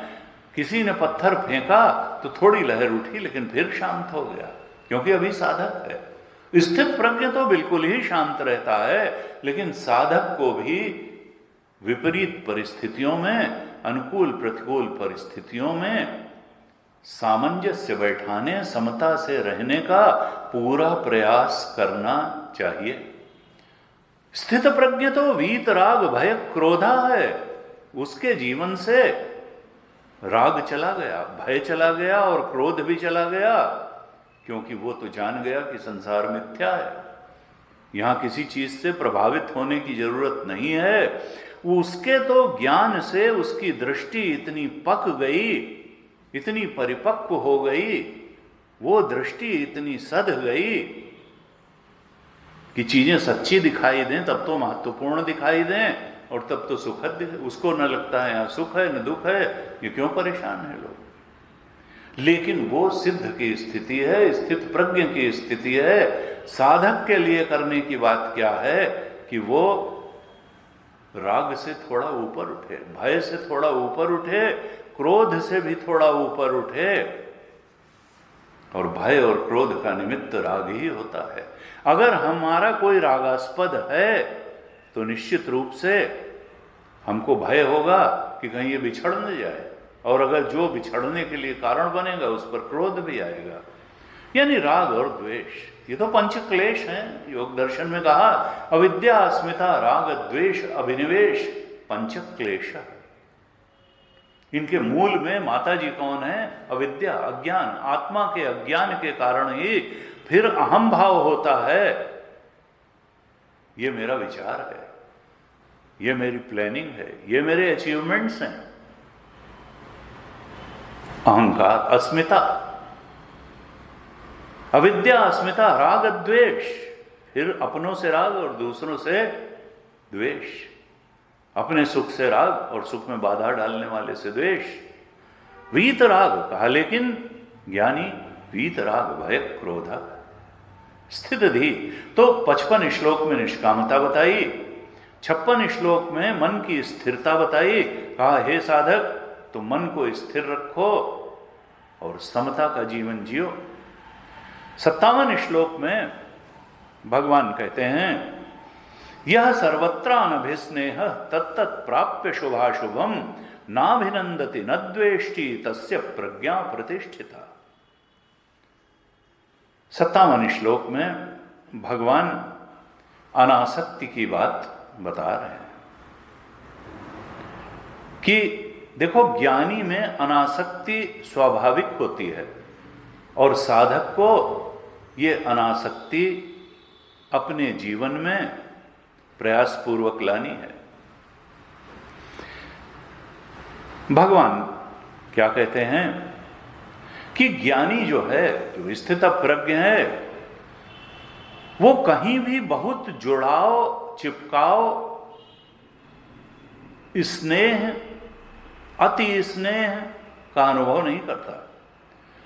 किसी ने पत्थर फेंका तो थोड़ी लहर उठी, लेकिन फिर शांत हो गया, क्योंकि अभी साधक है। स्थित प्रज्ञ तो बिल्कुल ही शांत रहता है, लेकिन साधक को भी विपरीत परिस्थितियों में, अनुकूल प्रतिकूल परिस्थितियों में सामंजस्य बैठाने, समता से रहने का पूरा प्रयास करना चाहिए। स्थित प्रज्ञ तो वीतराग भय क्रोधा है। उसके जीवन से राग चला गया, भय चला गया और क्रोध भी चला गया, क्योंकि वो तो जान गया कि संसार मिथ्या है, यहां किसी चीज से प्रभावित होने की जरूरत नहीं है। उसके तो ज्ञान से उसकी दृष्टि इतनी पक गई, इतनी परिपक्व हो गई, वो दृष्टि इतनी सध गई कि चीजें सच्ची दिखाई दें तब तो महत्वपूर्ण दिखाई दें, और तब तो सुखद, उसको न लगता है यहाँ सुख है न दुख है, ये क्यों परेशान है लोग। लेकिन वो सिद्ध की स्थिति है, स्थित प्रज्ञ की स्थिति है। साधक के लिए करने की बात क्या है कि वो राग से थोड़ा ऊपर उठे, भय से थोड़ा ऊपर उठे, क्रोध से भी थोड़ा ऊपर उठे। और भय और क्रोध का निमित्त राग ही होता है। अगर हमारा कोई रागास्पद है तो निश्चित रूप से हमको भय होगा कि कहीं ये बिछड़ न जाए, और अगर जो बिछड़ने के लिए कारण बनेगा उस पर क्रोध भी आएगा। यानी राग और द्वेष ये तो पंच क्लेश हैं। योग दर्शन में कहा अविद्या, अस्मिता, राग, द्वेष, अभिनिवेश, पंच क्लेश। इनके मूल में माता जी कौन है? अविद्या, अज्ञान। आत्मा के अज्ञान के कारण ही फिर अहम भाव होता है। ये मेरा विचार है, ये मेरी प्लानिंग है, ये मेरे अचीवमेंट्स हैं। अहंकार, अस्मिता, अविद्या, अस्मिता, राग, द्वेष, फिर अपनों से राग और दूसरों से द्वेष, अपने सुख से राग और सुख में बाधा डालने वाले से द्वेष। वीत राग कहा, लेकिन ज्ञानी वीत राग भय क्रोध स्थित धी। तो 55 श्लोक में निष्कामता बताई, 56 श्लोक में मन की स्थिरता बताई। कहा हे साधक, तो मन को स्थिर रखो और समता का जीवन जियो। 57 श्लोक में भगवान कहते हैं यह सर्वत्र अनभिस्नेह तत्तत् प्राप्य शुभाशुभम नाभिनंदति न द्वेष्टि तस्य प्रज्ञा प्रतिष्ठिता। 57 श्लोक में भगवान अनासक्ति की बात बता रहे हैं कि देखो, ज्ञानी में अनासक्ति स्वाभाविक होती है और साधक को ये अनासक्ति अपने जीवन में प्रयास पूर्वक लानी है। भगवान क्या कहते हैं कि ज्ञानी जो है, जो स्थित प्रज्ञ है, वो कहीं भी बहुत जुड़ाव, चिपकाव, स्नेह, अति स्नेह का अनुभव नहीं करता।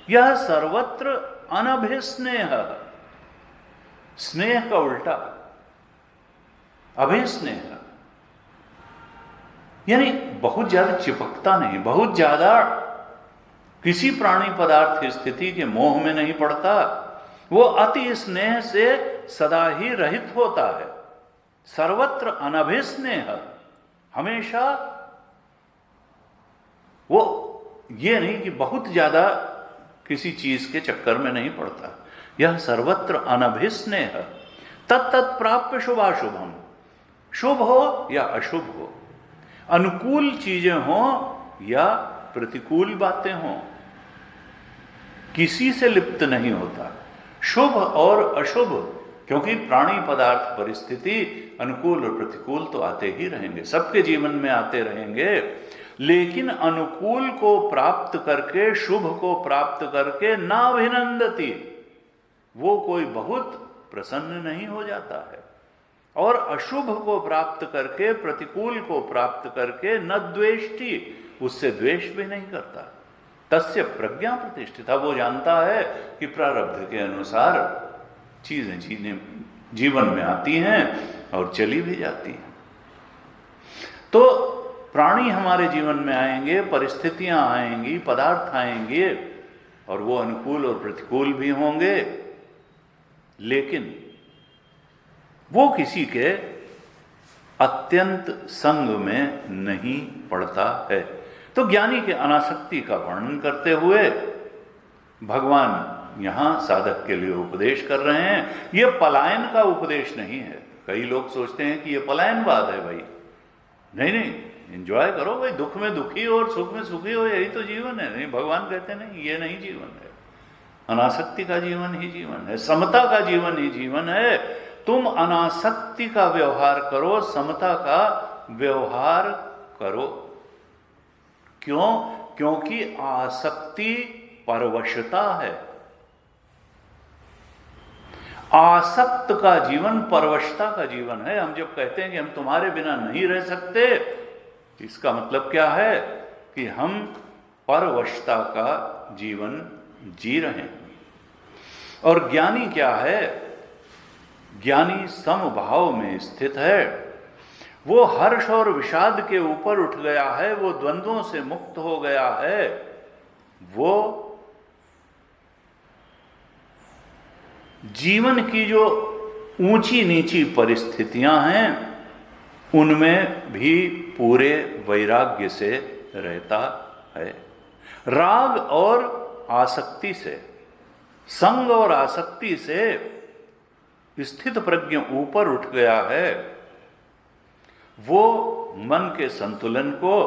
यह सर्वत्र अनभिस्नेह, स्नेह का उल्टा अभिस्नेह, यानी बहुत ज्यादा चिपकता नहीं, बहुत ज्यादा किसी प्राणी पदार्थ स्थिति के मोह में नहीं पड़ता। वो अति स्नेह से सदा ही रहित होता है। सर्वत्र अनभिस्नेह, हमेशा वो ये नहीं कि बहुत ज्यादा किसी चीज के चक्कर में नहीं पड़ता। यह सर्वत्र अनभिस्नेह तत्तत् प्राप्य शुभाशुभम, शुभ हो या अशुभ हो, अनुकूल चीजें हो या प्रतिकूल बातें हों, किसी से लिप्त नहीं होता। शुभ और अशुभ, क्योंकि प्राणी पदार्थ परिस्थिति अनुकूल और प्रतिकूल तो आते ही रहेंगे, सबके जीवन में आते रहेंगे। लेकिन अनुकूल को प्राप्त करके, शुभ को प्राप्त करके नाभिनंदति, वो कोई बहुत प्रसन्न नहीं हो जाता है। और अशुभ को प्राप्त करके, प्रतिकूल को प्राप्त करके न द्वेष्टि, उससे द्वेष भी नहीं करता। तस्य प्रज्ञा प्रतिष्ठिता, वो जानता है कि प्रारब्ध के अनुसार चीजें जीवन में आती हैं और चली भी जाती हैं। तो प्राणी हमारे जीवन में आएंगे, परिस्थितियां आएंगी, पदार्थ आएंगे, और वो अनुकूल और प्रतिकूल भी होंगे, लेकिन वो किसी के अत्यंत संग में नहीं पड़ता है। तो ज्ञानी के अनासक्ति का वर्णन करते हुए भगवान यहां साधक के लिए उपदेश कर रहे हैं। यह पलायन का उपदेश नहीं है। कई लोग सोचते हैं कि यह पलायनवाद है। भाई नहीं नहीं, एंजॉय करो भाई, दुख में दुखी और सुख में सुखी हो, यही तो जीवन है। नहीं, भगवान कहते नहीं, ये नहीं जीवन है। अनासक्ति का जीवन ही जीवन है, समता का जीवन ही जीवन है। तुम अनासक्ति का व्यवहार करो, समता का व्यवहार करो। क्यों? क्योंकि आसक्ति परवशता है। आसक्त का जीवन परवशता का जीवन है। हम जब कहते हैं कि हम तुम्हारे बिना नहीं रह सकते, इसका मतलब क्या है कि हम परवशता का जीवन जी रहे हैं। और ज्ञानी क्या है? ज्ञानी समभाव में स्थित है। वो हर्ष और विषाद के ऊपर उठ गया है, वो द्वंद्वों से मुक्त हो गया है, वो जीवन की जो ऊंची नीची परिस्थितियां हैं उनमें भी पूरे वैराग्य से रहता है। राग और आसक्ति से, संग और आसक्ति से स्थित प्रज्ञ ऊपर उठ गया है, वो मन के संतुलन को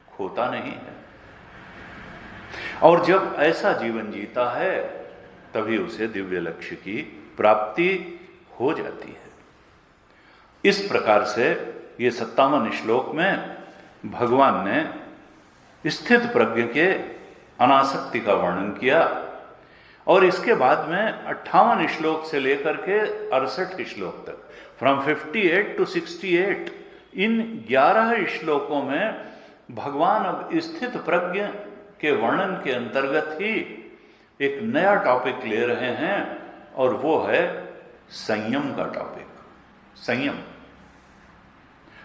खोता नहीं है। और जब ऐसा जीवन जीता है तभी उसे दिव्य लक्ष्य की प्राप्ति हो जाती है। इस प्रकार से ये 57 श्लोक में भगवान ने स्थित प्रज्ञ के अनासक्ति का वर्णन किया और इसके बाद में 58 श्लोक से लेकर के 68 श्लोक तक, फ्रॉम 58 to 68, इन 11 श्लोकों में भगवान अब स्थित प्रज्ञ के वर्णन के अंतर्गत ही एक नया टॉपिक ले रहे हैं और वो है संयम का टॉपिक। संयम,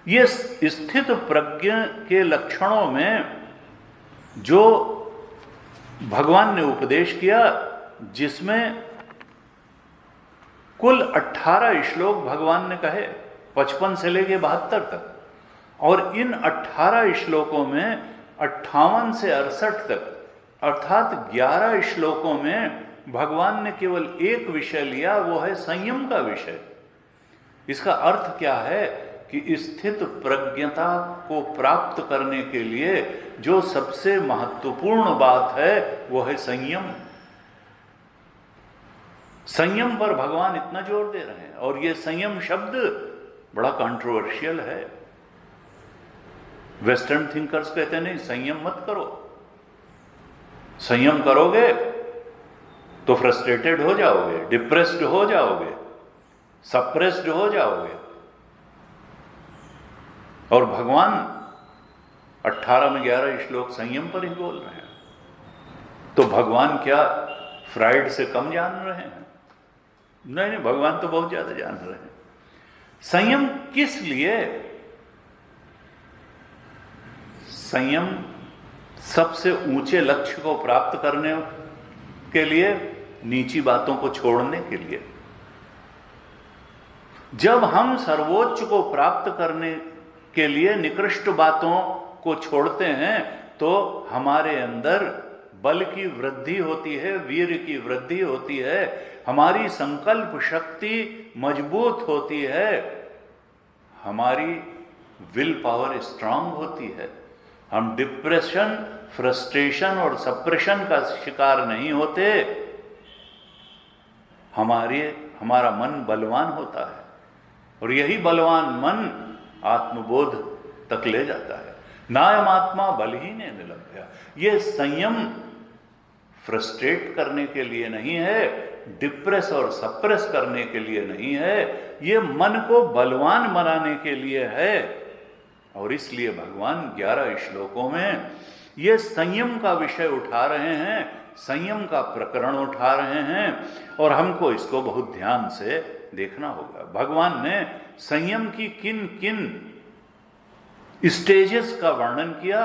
ये स्थित प्रज्ञ के लक्षणों में जो भगवान ने उपदेश किया, जिसमें कुल 18 श्लोक भगवान ने कहे 55 से लेके 72 तक, और इन 18 श्लोकों में 58 से 68 तक अर्थात 11 श्लोकों में भगवान ने केवल एक विषय लिया, वो है संयम का विषय। इसका अर्थ क्या है कि स्थित प्रज्ञता को प्राप्त करने के लिए जो सबसे महत्वपूर्ण बात है वो है संयम। संयम पर भगवान इतना जोर दे रहे हैं और ये संयम शब्द बड़ा कंट्रोवर्शियल है। वेस्टर्न थिंकर्स कहते नहीं, संयम मत करो, संयम करोगे तो फ्रस्ट्रेटेड हो जाओगे, डिप्रेस्ड हो जाओगे, सप्रेस्ड हो जाओगे। और भगवान 18 में 11 श्लोक संयम पर ही बोल रहे हैं। तो भगवान क्या फ्राइड से कम जान रहे हैं? नहीं, भगवान तो बहुत ज्यादा जान रहे हैं। संयम किस लिए? संयम सबसे ऊंचे लक्ष्य को प्राप्त करने के लिए, नीची बातों को छोड़ने के लिए। जब हम सर्वोच्च को प्राप्त करने के लिए निकृष्ट बातों को छोड़ते हैं तो हमारे अंदर बल की वृद्धि होती है, वीर की वृद्धि होती है, हमारी संकल्प शक्ति मजबूत होती है, हमारी विल पावर स्ट्रांग होती है। हम डिप्रेशन, फ्रस्ट्रेशन और सप्रेशन का शिकार नहीं होते। हमारा मन बलवान होता है और यही बलवान मन आत्मबोध तक ले जाता है। नायम आत्मा बलहीने निलभ्य। ये संयम फ्रस्ट्रेट करने के लिए नहीं है, डिप्रेस और सप्रेस करने के लिए नहीं है, ये मन को बलवान बनाने के लिए है। और इसलिए भगवान 11 श्लोकों में ये संयम का विषय उठा रहे हैं, संयम का प्रकरण उठा रहे हैं और हमको इसको बहुत ध्यान से देखना होगा। भगवान ने संयम की किन किन स्टेजेस का वर्णन किया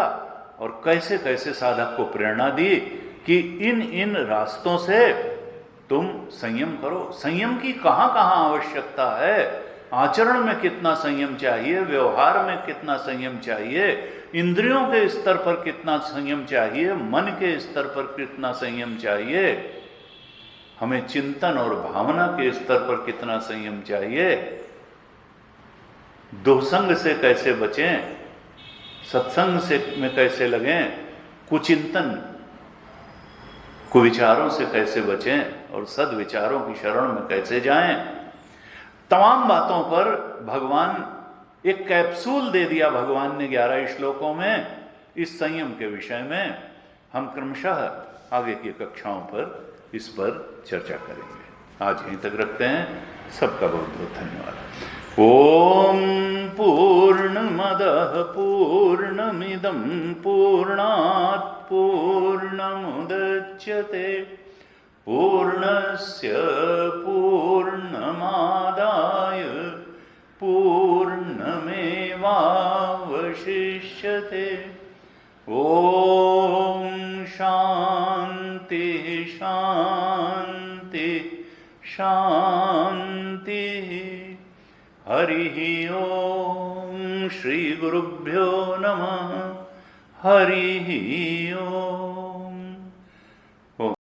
और कैसे कैसे साधक को प्रेरणा दी कि इन इन रास्तों से तुम संयम करो। संयम की कहाँ कहाँ आवश्यकता है, आचरण में कितना संयम चाहिए, व्यवहार में कितना संयम चाहिए, इंद्रियों के स्तर पर कितना संयम चाहिए, मन के स्तर पर कितना संयम चाहिए, हमें चिंतन और भावना के स्तर पर कितना संयम चाहिए, दुसंग से कैसे बचें, सत्संग से में कैसे लगें, कुचिंतन कुविचारों से कैसे बचें और सद्विचारों की शरण में कैसे जाएं। तमाम बातों पर भगवान एक कैप्सूल दे दिया भगवान ने 11 श्लोकों में इस संयम के विषय में। हम क्रमशः आगे की कक्षाओं पर इस पर चर्चा करेंगे। आज यहीं तक रखते हैं। सबका बहुत बहुत धन्यवाद। ओम पूर्णमदः पूर्णमिदं पूर्णात् पूर्णमुदच्यते पूर्णस्य पूर्णमादाय पूर्णमेवावशिष्यते। किमवशिष्यते। ॐ शान्ति शान्ति शान्तिः। हरिः ॐ श्रीगुरुभ्यो नमः। हरिः ॐ।